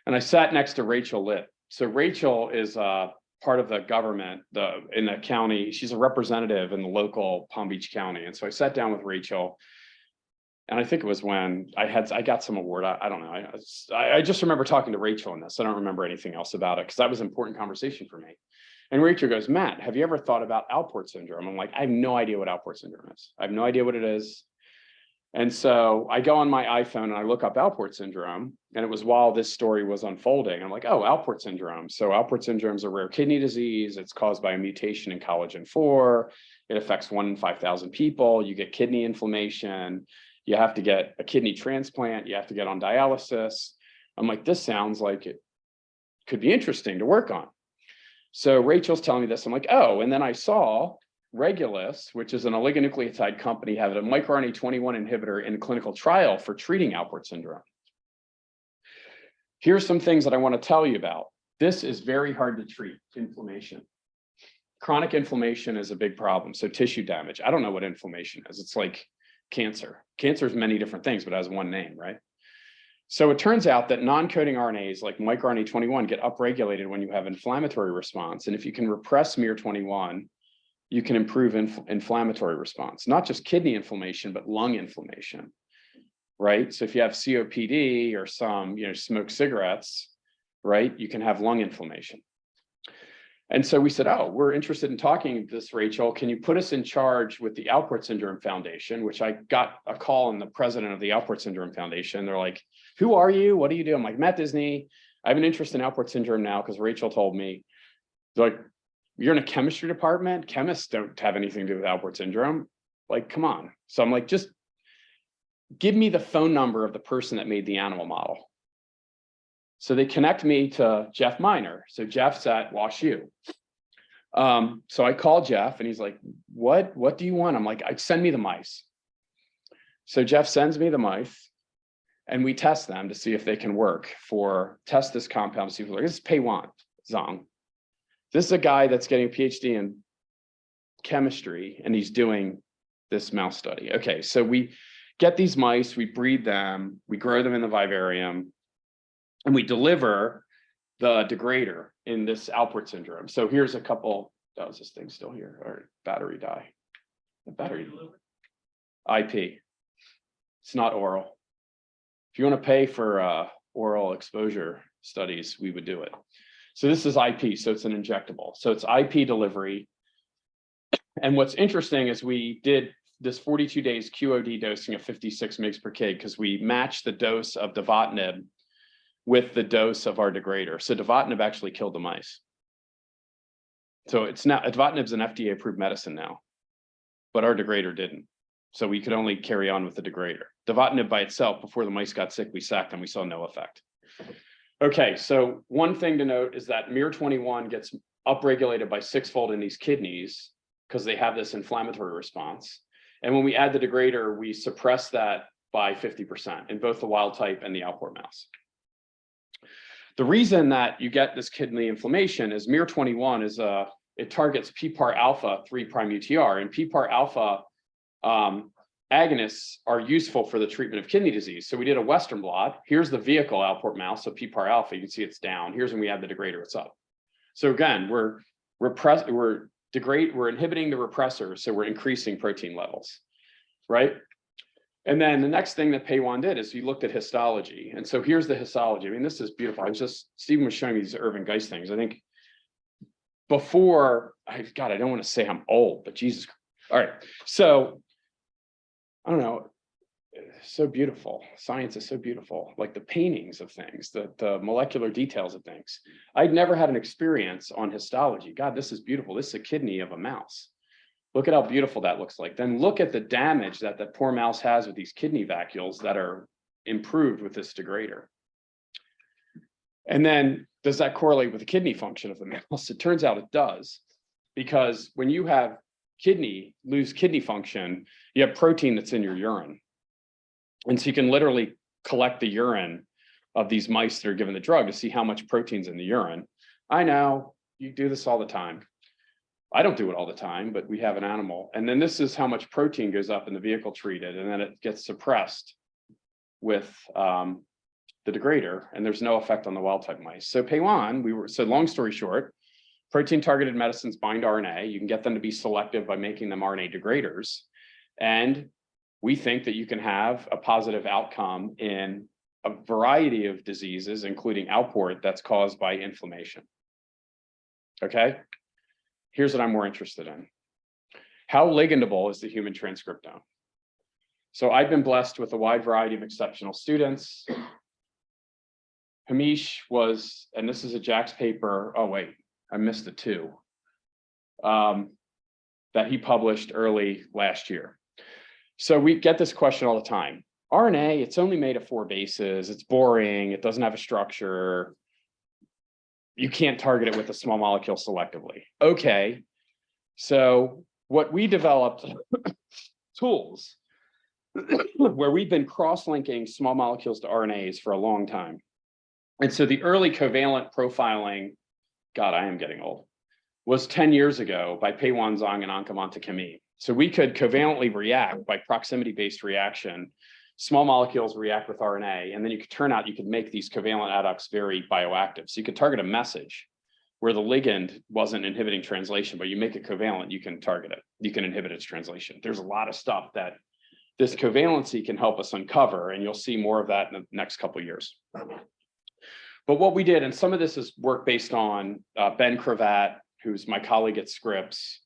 And I sat next to Rachel Litt. So Rachel is part of the government, in the county. She's a representative in the local Palm Beach County. And so I sat down with Rachel. And I think it was when I got some award. I don't know. I just remember talking to Rachel on this. I don't remember anything else about it because that was an important conversation for me. And Rachel goes, Matt, have you ever thought about Alport syndrome? I'm like, I have no idea what Alport syndrome is. I have no idea what it is. And so I go on my iPhone and I look up Alport syndrome, and it was while this story was unfolding. I'm like, oh, Alport syndrome. So Alport syndrome is a rare kidney disease. It's caused by a mutation in collagen 4. It affects 1 in 5,000 people. You get kidney inflammation. You have to get a kidney transplant. You have to get on dialysis. I'm like, this sounds like it could be interesting to work on. So Rachel's telling me this. I'm like, oh, and then I saw Regulus, which is an oligonucleotide company, have a microRNA 21 inhibitor in a clinical trial for treating Alport syndrome. Here's some things that I want to tell you about. This is very hard to treat, inflammation. Chronic inflammation is a big problem. So tissue damage. I don't know what inflammation is. It's like cancer. Cancer is many different things, but has one name, right? So it turns out that non-coding RNAs like microRNA 21 get upregulated when you have inflammatory response. And if you can repress miR21, you can improve inflammatory response, not just kidney inflammation, but lung inflammation, right? So if you have COPD or some, smoke cigarettes, right, you can have lung inflammation. And so we said, oh, we're interested in talking to this, Rachel. Can you put us in charge with the Alport Syndrome Foundation, which I got a call on the president of the Alport Syndrome Foundation. They're like, who are you? What do you do? I'm like, Matt Disney. I have an interest in Alport syndrome now because Rachel told me. They're like, you're in a chemistry department. Chemists don't have anything to do with Alport syndrome. Like, come on. So I'm like, just give me the phone number of the person that made the animal model. So they connect me to Jeff Miner. So Jeff's at Wash U. So I called Jeff and he's like, what do you want? I'm like, send me the mice. So Jeff sends me the mice and we test them to see if they can work test this compound. To see if this is Pei-Wan Zhang. This is a guy that's getting a PhD in chemistry and he's doing this mouse study. Okay, so we get these mice, we breed them, we grow them in the vivarium, and we deliver the degrader in this Alport syndrome. So here's a couple, is this thing still here? Or battery die? The battery IP. It's not oral. If you want to pay for oral exposure studies, we would do it. So this is IP, so it's an injectable. So it's IP delivery. And what's interesting is we did this 42 days QOD dosing of 56 mg per kg because we matched the dose of Devotinib with the dose of our degrader. So Devotinib actually killed the mice. So it's now, Devotinib's an FDA approved medicine now, but our degrader didn't. So we could only carry on with the degrader. Devotinib by itself, before the mice got sick, we sacked them, we saw no effect. Okay, so one thing to note is that miR21 gets upregulated by 6-fold in these kidneys because they have this inflammatory response. And when we add the degrader, we suppress that by 50% in both the wild type and the Alport mouse. The reason that you get this kidney inflammation is miR21 is it targets PPAR alpha 3' UTR, and PPAR alpha agonists are useful for the treatment of kidney disease. So we did a Western blot. Here's the vehicle Alport mouse, so PPAR alpha, you can see it's down. Here's when we add the degrader, it's up. So again, we're inhibiting the repressor, so we're increasing protein levels, right? And then the next thing that Pei-Wan did is he looked at histology. And so here's the histology. I mean, this is beautiful. Stephen was showing me these Irving Geist things. I think before, God, I don't want to say I'm old, but Jesus. All right, so I don't know, so beautiful. Science is so beautiful, like the paintings of things, the molecular details of things. I'd never had an experience on histology. God, this is beautiful. This is a kidney of a mouse. Look at how beautiful that looks like. Then look at the damage that the poor mouse has with these kidney vacuoles that are improved with this degrader. And then does that correlate with the kidney function of the mouse? It turns out it does, because when you have lose kidney function, you have protein that's in your urine. And so you can literally collect the urine of these mice that are given the drug to see how much protein's in the urine. I know, you do this all the time. I don't do it all the time, but we have an animal. And then this is how much protein goes up in the vehicle treated, and then it gets suppressed with the degrader, and there's no effect on the wild type mice. So Pei-Wan, so long story short, Protein-targeted medicines bind RNA. You can get them to be selective by making them RNA degraders. And we think that you can have a positive outcome in a variety of diseases, including Alport, that's caused by inflammation. Okay, here's what I'm more interested in. How ligandable is the human transcriptome? So I've been blessed with a wide variety of exceptional students. Hamish was, and this is a Jack's paper, oh wait, I missed the two, that he published early last year. So we get this question all the time. RNA, it's only made of 4 bases, it's boring, it doesn't have a structure, you can't target it with a small molecule selectively. Okay, so what we developed tools where we've been cross-linking small molecules to RNAs for a long time. And so the early covalent profiling, God, I am getting old, was 10 years ago by Peiwan Zhang and Ankamanta Kami. So we could covalently react by proximity-based reaction. Small molecules react with RNA, and then you could turn out, you could make these covalent adducts very bioactive. So you could target a message where the ligand wasn't inhibiting translation, but you make it covalent, you can target it. You can inhibit its translation. There's a lot of stuff that this covalency can help us uncover, and you'll see more of that in the next couple of years. But what we did, and some of this is work based on Ben Cravat, who's my colleague at Scripps,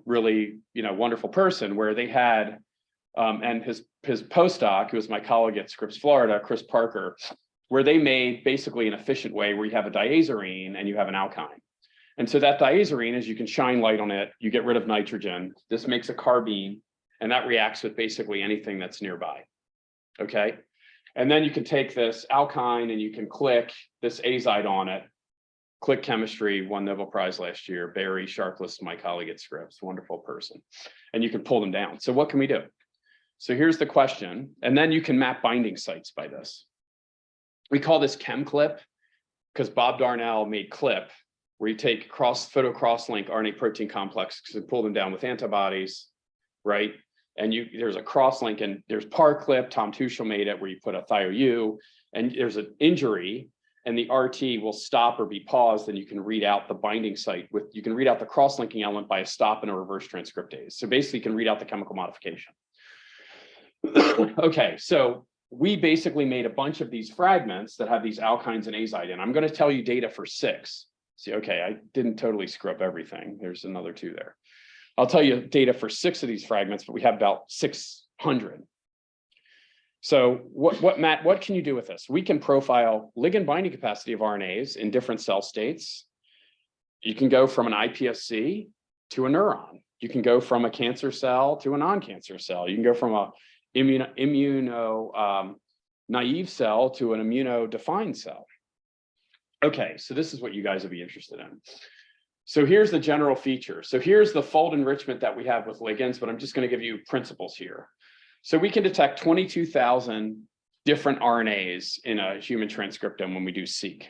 really, wonderful person, where they had, and his postdoc, who was my colleague at Scripps, Florida, Chris Parker, where they made basically an efficient way where you have a diazarine and you have an alkyne. And so that diazarine, as you can shine light on it, you get rid of nitrogen. This makes a carbene, and that reacts with basically anything that's nearby. Okay. And then you can take this alkyne and you can click this azide on it. Click chemistry, won Nobel Prize last year. Barry Sharpless, my colleague at Scripps, wonderful person. And you can pull them down. So what can we do? So here's the question. And then you can map binding sites by this. We call this ChemClip because Bob Darnell made CLIP, where you take photo cross-link RNA protein complexes and pull them down with antibodies, right? And there's a cross-link, and there's PAR-CLIP, Tom Tuchel made it, where you put a thio-U, and there's an injury, and the RT will stop or be paused, and you can read out the binding site you can read out the cross-linking element by a stop and a reverse transcriptase. So basically you can read out the chemical modification. Okay, so we basically made a bunch of these fragments that have these alkynes and azide in. I'm going to tell you data for 6. See, okay, I didn't totally screw up everything. There's another 2 there. I'll tell you data for 6 of these fragments, but we have about 600. So Matt, what can you do with this? We can profile ligand binding capacity of RNAs in different cell states. You can go from an iPSC to a neuron. You can go from a cancer cell to a non-cancer cell. You can go from a immuno naive cell to an immunodefined cell. Okay, so this is what you guys would be interested in. So here's the general feature. So here's the fold enrichment that we have with ligands, but I'm just going to give you principles here. So we can detect 22,000 different RNAs in a human transcriptome when we do seq.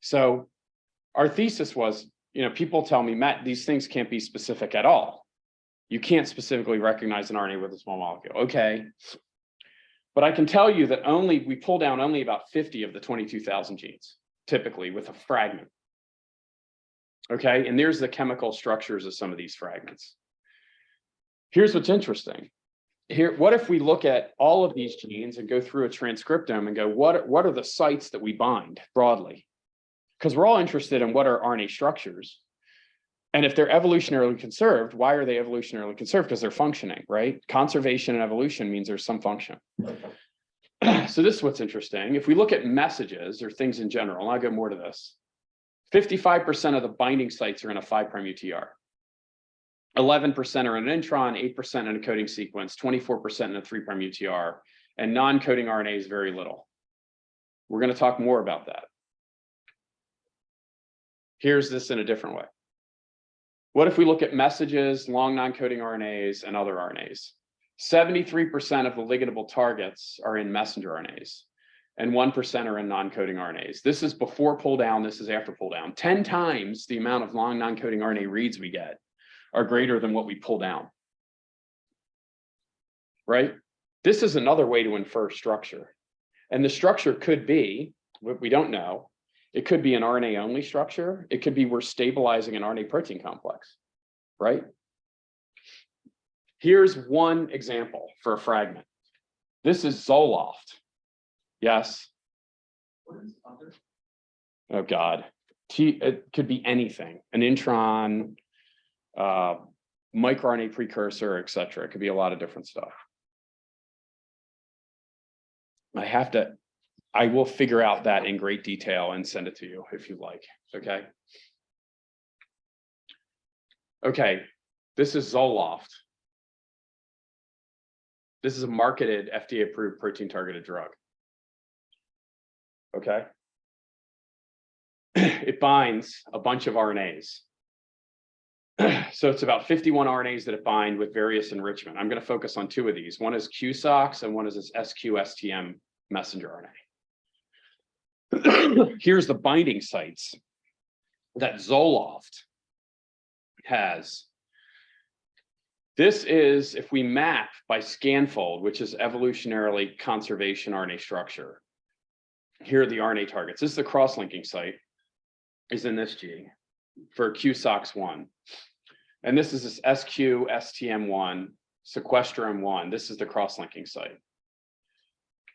So our thesis was, people tell me, Matt, these things can't be specific at all. You can't specifically recognize an RNA with a small molecule. Okay. But I can tell you that we pull down only about 50 of the 22,000 genes, typically with a fragment. Okay, and there's the chemical structures of some of these fragments. Here's what's interesting. What if we look at all of these genes and go through a transcriptome and go, what are the sites that we bind broadly? Because we're all interested in what are RNA structures. And if they're evolutionarily conserved, why are they evolutionarily conserved? Because they're functioning, right? Conservation and evolution means there's some function. So this is what's interesting. If we look at messages or things in general, and I'll go more to this, 55% of the binding sites are in a 5' UTR. 11% are in an intron, 8% in a coding sequence, 24% in a 3' UTR, and non-coding RNA is very little. We're going to talk more about that. Here's this in a different way. What if we look at messages, long non-coding RNAs, and other RNAs? 73% of the ligandable targets are in messenger RNAs, and 1% are in non-coding RNAs. This is before pull down, this is after pull down. 10 times the amount of long non-coding RNA reads we get are greater than what we pull down, right? This is another way to infer structure. And the structure could be, what we don't know, It could be an RNA only structure. It could be we're stabilizing an RNA protein complex, right? Here's one example for a fragment. This is Zoloft. Yes. What is other? Oh God. It could be anything, an intron, microRNA precursor, et cetera. It could be a lot of different stuff. I will figure out that in great detail and send it to you if you like, okay? Okay, this is Zoloft. This is a marketed FDA-approved protein-targeted drug, okay? It binds a bunch of RNAs. So it's about 51 RNAs that it bind with various enrichment. I'm going to focus on two of these. One is QSOX and one is this SQ-STM messenger RNA. Here's the binding sites that Zoloft has. This is, if we map by scanfold, which is evolutionarily conservation RNA structure. Here are the RNA targets. This is the cross-linking site, is in this G for QSOX1. And this is this SQ-STM1, sequestrum1. This is the cross-linking site.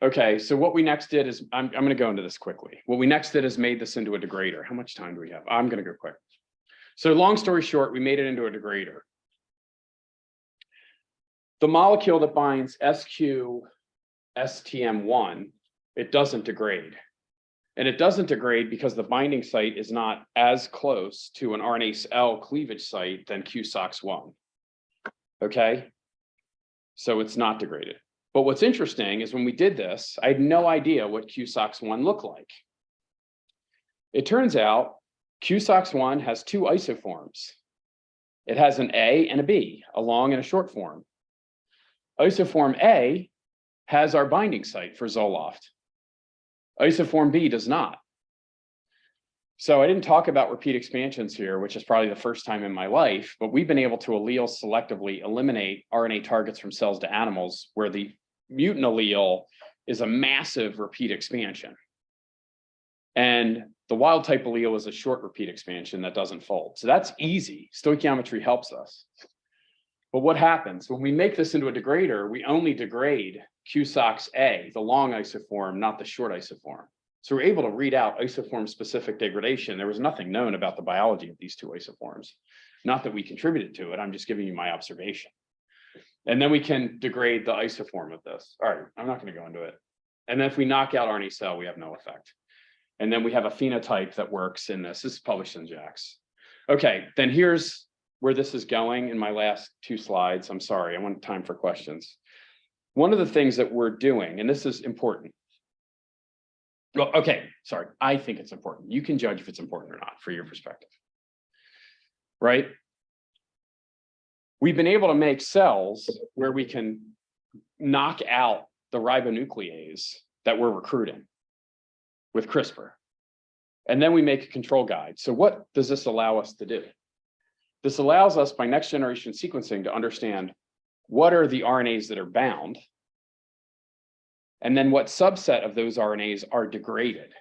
Okay, so what we next did is, I'm going to go into this quickly. What we next did is made this into a degrader. How much time do we have? I'm going to go quick. So long story short, we made it into a degrader. The molecule that binds SQ-STM1, it doesn't degrade. And it doesn't degrade because the binding site is not as close to an RNA-L cleavage site than QSOX1. Okay, so it's not degraded. But what's interesting is when we did this, I had no idea what QSOX1 looked like. It turns out QSOX1 has two isoforms. It has an A and a B, a long and a short form. Isoform A has our binding site for Zoloft. Isoform B does not. So I didn't talk about repeat expansions here, which is probably the first time in my life, but we've been able to allele selectively eliminate RNA targets from cells to animals where the mutant allele is a massive repeat expansion. And the wild type allele is a short repeat expansion that doesn't fold. So that's easy. Stoichiometry helps us. But what happens when we make this into a degrader, we only degrade QSOX-A, the long isoform, not the short isoform. So we're able to read out isoform specific degradation. There was nothing known about the biology of these two isoforms. Not that we contributed to it, I'm just giving you my observation. And then we can degrade the isoform of this. All right, I'm not going to go into it. And then if we knock out RNA cell, we have no effect. And then we have a phenotype that works in this. This is published in JACS. Okay, then here's where this is going in my last two slides. I'm sorry, I want time for questions. One of the things that we're doing, and this is important. Well, okay, sorry, I think it's important. You can judge if it's important or not for your perspective, right? We've been able to make cells where we can knock out the ribonuclease that we're recruiting with CRISPR. And then we make a control guide. So what does this allow us to do? This allows us by next generation sequencing to understand what are the RNAs that are bound, and then what subset of those RNAs are degraded,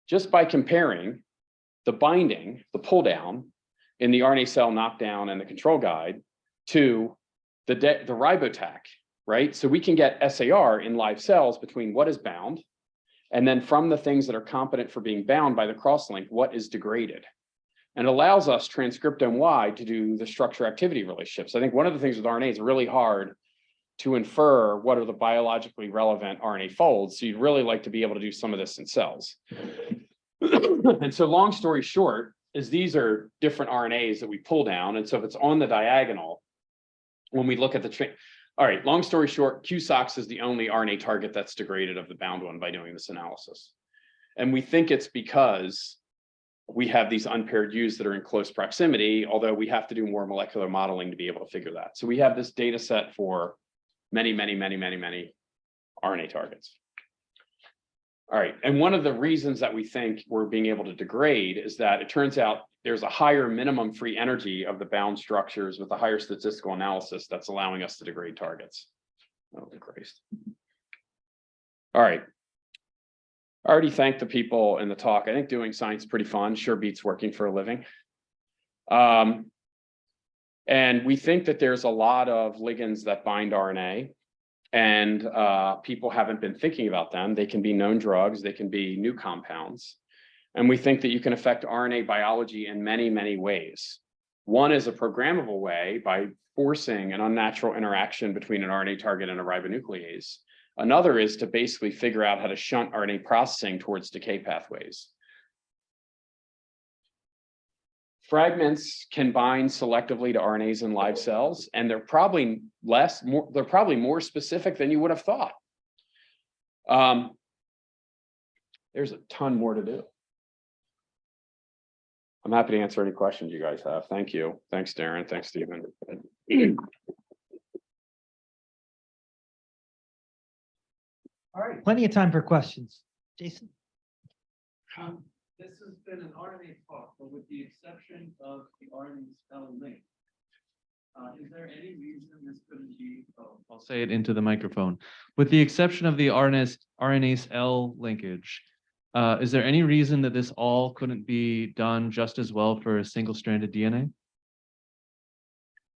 just by comparing the binding, the pull down in the RNA cell knockdown and the control guide to the Ribotac, right? So we can get SAR in live cells between what is bound, and then from the things that are competent for being bound by the crosslink, what is degraded. And allows us transcriptome-wide to do the structure-activity relationships. I think one of the things with RNA is really hard to infer what are the biologically relevant RNA folds. So you'd really like to be able to do some of this in cells. And so long story short is these are different RNAs that we pull down. And so if it's on the diagonal, when we look at the all right, long story short, QSOX is the only RNA target that's degraded of the bound one by doing this analysis. And we think it's because we have these unpaired U's that are in close proximity, although we have to do more molecular modeling to be able to figure that. So we have this data set for many RNA targets. All right, and one of the reasons that we think we're being able to degrade is that it turns out there's a higher minimum free energy of the bound structures with a higher statistical analysis that's allowing us to degrade targets. Oh, Christ. All right. I already thanked the people in the talk. I think doing science is pretty fun. Sure beats working for a living. And we think that there's a lot of ligands that bind RNA, and people haven't been thinking about them. They can be known drugs, they can be new compounds. And we think that you can affect RNA biology in many, many ways. One is a programmable way by forcing an unnatural interaction between an RNA target and a ribonuclease. Another is to basically figure out how to shunt RNA processing towards decay pathways. Fragments can bind selectively to RNAs in live cells, and they're probably more specific than you would have thought. There's a ton more to do. I'm happy to answer any questions you guys have. Thank you. Thanks, Darren. Thanks, Stephen. All right, plenty of time for questions. Jason? This has been an RNA talk, but with the exception of the RNA cell link, is there any reason this couldn't be? I'll say it into the microphone. With the exception of the RNA-cell linkage, is there any reason that this all couldn't be done just as well for a single-stranded DNA?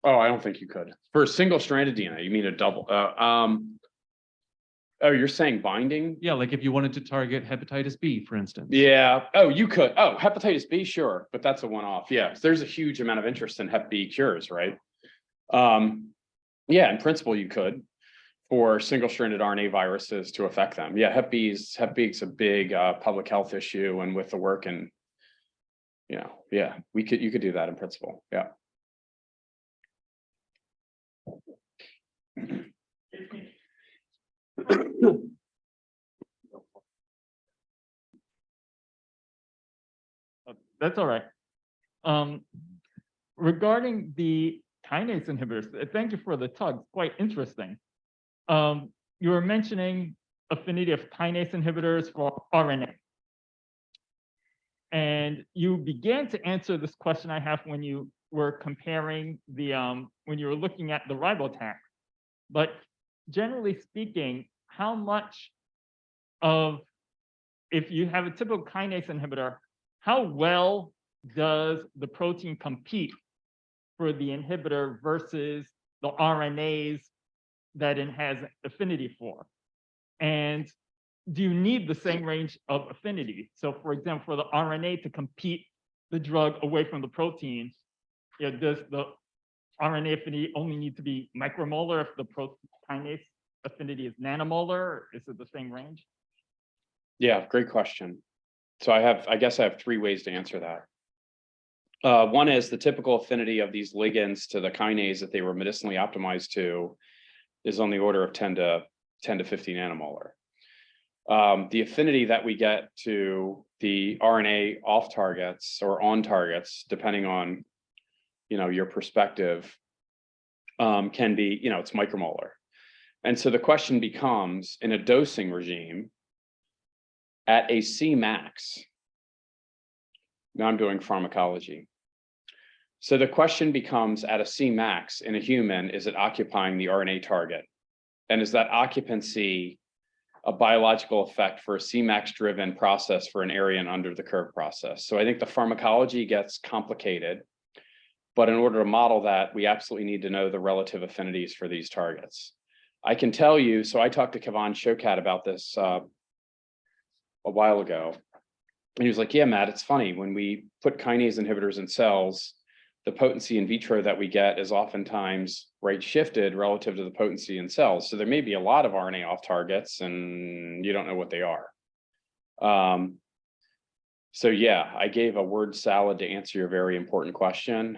Oh, I don't think you could. For a single-stranded DNA, you mean a double? Oh, you're saying binding? Yeah, like if you wanted to target hepatitis B, for instance. Yeah. Oh, you could. Oh, hepatitis B, sure, but that's a one-off. Yeah, there's a huge amount of interest in Hep B cures, right? Yeah, in principle, you could for single-stranded RNA viruses to affect them. Yeah, Hep B is a big public health issue, and with the work and yeah, you could do that in principle. Yeah. That's all right. Regarding the kinase inhibitors, thank you for the talk. Quite interesting. You were mentioning affinity of kinase inhibitors for RNA. And you began to answer this question I have when you were comparing the, when you were looking at the Ribotac. But generally speaking, how much of, if you have a typical kinase inhibitor, how well does the protein compete for the inhibitor versus the RNAs that it has affinity for? And do you need the same range of affinity? So for example, for the RNA to compete the drug away from the protein, does the RNA affinity only need to be micromolar if the kinase affinity is nanomolar? Or is it the same range? Yeah, great question. So I guess I have three ways to answer that. One is the typical affinity of these ligands to the kinase that they were medicinally optimized to is on the order of 10 to 50 nanomolar. The affinity that we get to the RNA off targets or on targets, depending on your perspective, can be, it's micromolar. And so the question becomes, in a dosing regime, at a Cmax, now I'm doing pharmacology. So the question becomes, at a Cmax in a human, is it occupying the RNA target? And is that occupancy a biological effect for a Cmax-driven process for an area and under the curve process? So I think the pharmacology gets complicated, but in order to model that, we absolutely need to know the relative affinities for these targets. I can tell you, so I talked to Kavan Shokat about this a while ago, and he was like, yeah, Matt, it's funny, when we put kinase inhibitors in cells, the potency in vitro that we get is oftentimes right shifted relative to the potency in cells. So there may be a lot of RNA off targets and you don't know what they are. So yeah, I gave a word salad to answer your very important question.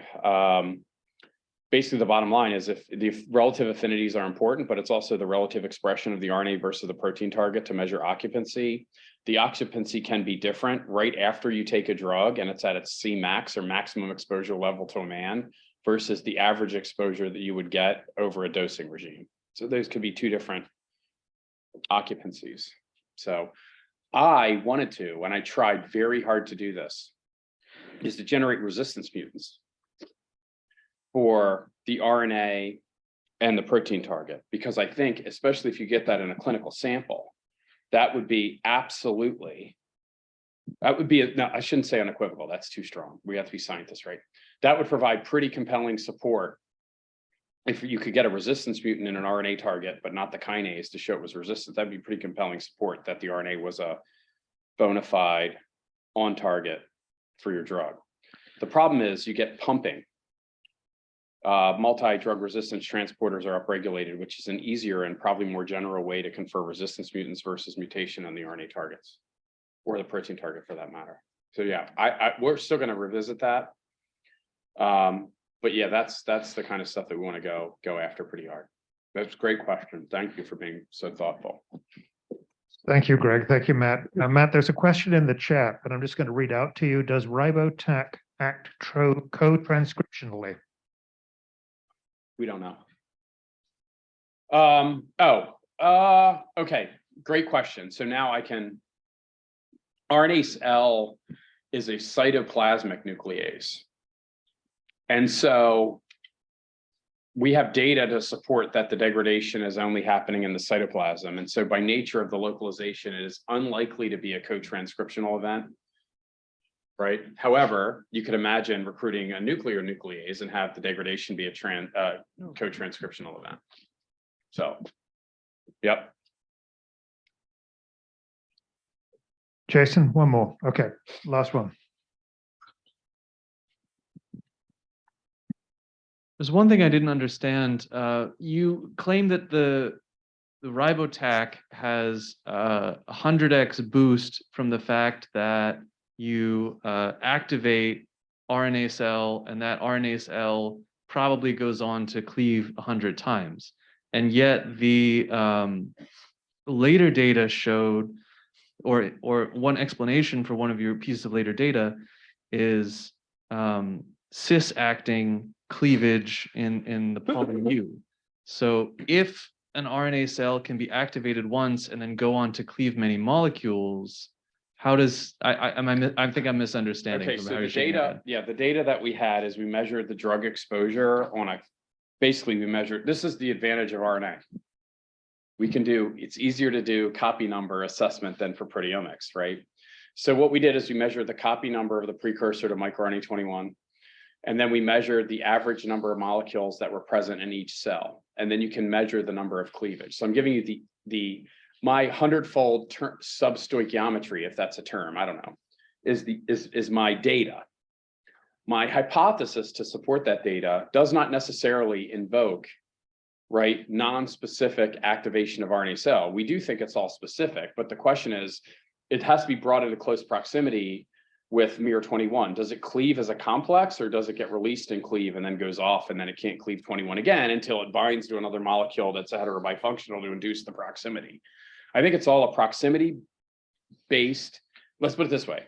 Basically, the bottom line is if the relative affinities are important, but it's also the relative expression of the RNA versus the protein target to measure occupancy. The occupancy can be different right after you take a drug and it's at its Cmax or maximum exposure level to a man versus the average exposure that you would get over a dosing regime. So those could be two different occupancies. So I wanted to, and I tried very hard to do this, is to generate resistance mutants for the RNA and the protein target, because I think, especially if you get that in a clinical sample, that would be absolutely, that would be, no, I shouldn't say unequivocal, that's too strong. We have to be scientists, right? That would provide pretty compelling support. If you could get a resistance mutant in an RNA target, but not the kinase to show it was resistant, that'd be pretty compelling support that the RNA was a bona fide on target for your drug. The problem is you get pumping. Multi-drug resistance transporters are upregulated, which is an easier and probably more general way to confer resistance mutants versus mutation on the RNA targets or the protein target for that matter. So yeah, we're still going to revisit that. But yeah, that's the kind of stuff that we want to go after pretty hard. That's a great question. Thank you for being so thoughtful. Thank you, Greg. Thank you, Matt. Matt, there's a question in the chat, but I'm just going to read out to you. Does Ribotac act co-transcriptionally? We don't know. Okay, great question. So now I can, RNase-L is a cytoplasmic nuclease. And so we have data to support that the degradation is only happening in the cytoplasm. And so by nature of the localization, it is unlikely to be a co-transcriptional event, right? However, you could imagine recruiting a nuclear nuclease and have the degradation be a co-transcriptional event. So, yep. Jason, one more. Okay, last one. There's one thing I didn't understand. You claim that the Ribotac has a 100x boost from the fact that you activate RNase-L, and that RNase-L probably goes on to cleave 100 times. And yet the later data showed, or one explanation for one of your pieces of later data is cis-acting cleavage in the poly U. So if an RNA cell can be activated once and then go on to cleave many molecules, how does I think I'm misunderstanding. Okay, so the data, yeah, the data that we had is we measured the drug exposure on basically we measured, this is the advantage of RNA. We can do, it's easier to do copy number assessment than for proteomics, right? So what we did is we measured the copy number of the precursor to microRNA 21. And then we measured the average number of molecules that were present in each cell. And then you can measure the number of cleavage. So I'm giving you my 100-fold substoichiometry, if that's a term, I don't know, is my data. My hypothesis to support that data does not necessarily invoke, right, non-specific activation of RNA cell. We do think it's all specific, but the question is, it has to be brought into close proximity with miR21. Does it cleave as a complex, or does it get released and cleave and then goes off and then it can't cleave 21 again until it binds to another molecule that's a heterobifunctional to induce the proximity? I think it's all a proximity based, let's put it this way.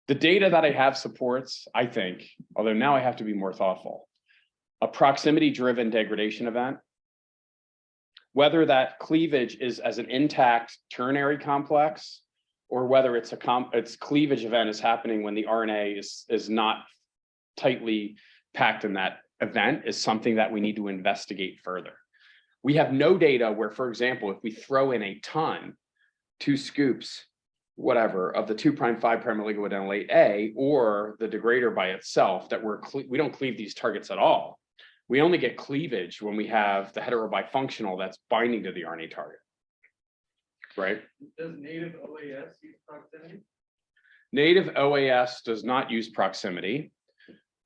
The data that I have supports, I think, although now I have to be more thoughtful, a proximity driven degradation event, whether that cleavage is as an intact ternary complex, or whether it's its cleavage event is happening when the RNA is not tightly packed in that event, is something that we need to investigate further. We have no data where, for example, if we throw in a ton, 2 scoops, whatever, of the 2' 5' oligodenylate A or the degrader by itself, that we don't cleave these targets at all. We only get cleavage when we have the heterobifunctional that's binding to the RNA target. Right? Does native OAS use proximity? Native OAS does not use proximity.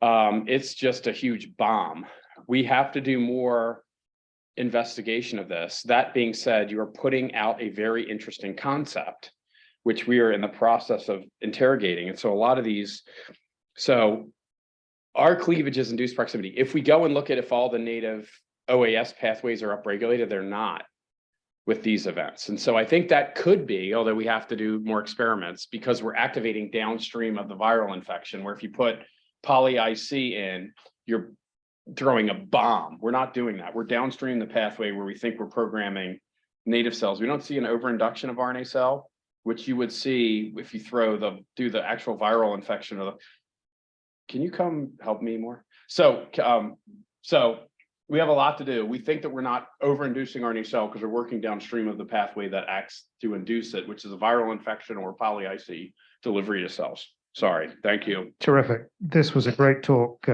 It's just a huge bomb. We have to do more investigation of this. That being said, you are putting out a very interesting concept, which we are in the process of interrogating. And so a lot of these, so our cleavage is induced proximity. If we go and look at if all the native OAS pathways are upregulated, they're not with these events. And so I think that could be, although we have to do more experiments, because we're activating downstream of the viral infection, where if you put poly-IC in, you're throwing a bomb. We're not doing that. We're downstream the pathway where we think we're programming native cells. We don't see an overinduction of RNA cell, which you would see if you do the actual viral infection. Can you come help me more? So We have a lot to do. We think that we're not over-inducing RNA cell because we're working downstream of the pathway that acts to induce it, which is a viral infection or poly-IC delivery to cells. Sorry, thank you. Terrific. This was a great talk,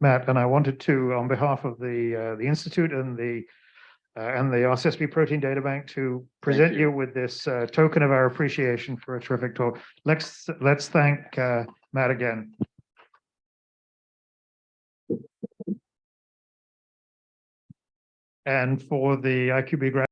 Matt, and I wanted to, on behalf of the Institute and the RCSP Protein Data Bank, to present you. you with this token of our appreciation for a terrific talk. Let's thank Matt again. And for the IQB grad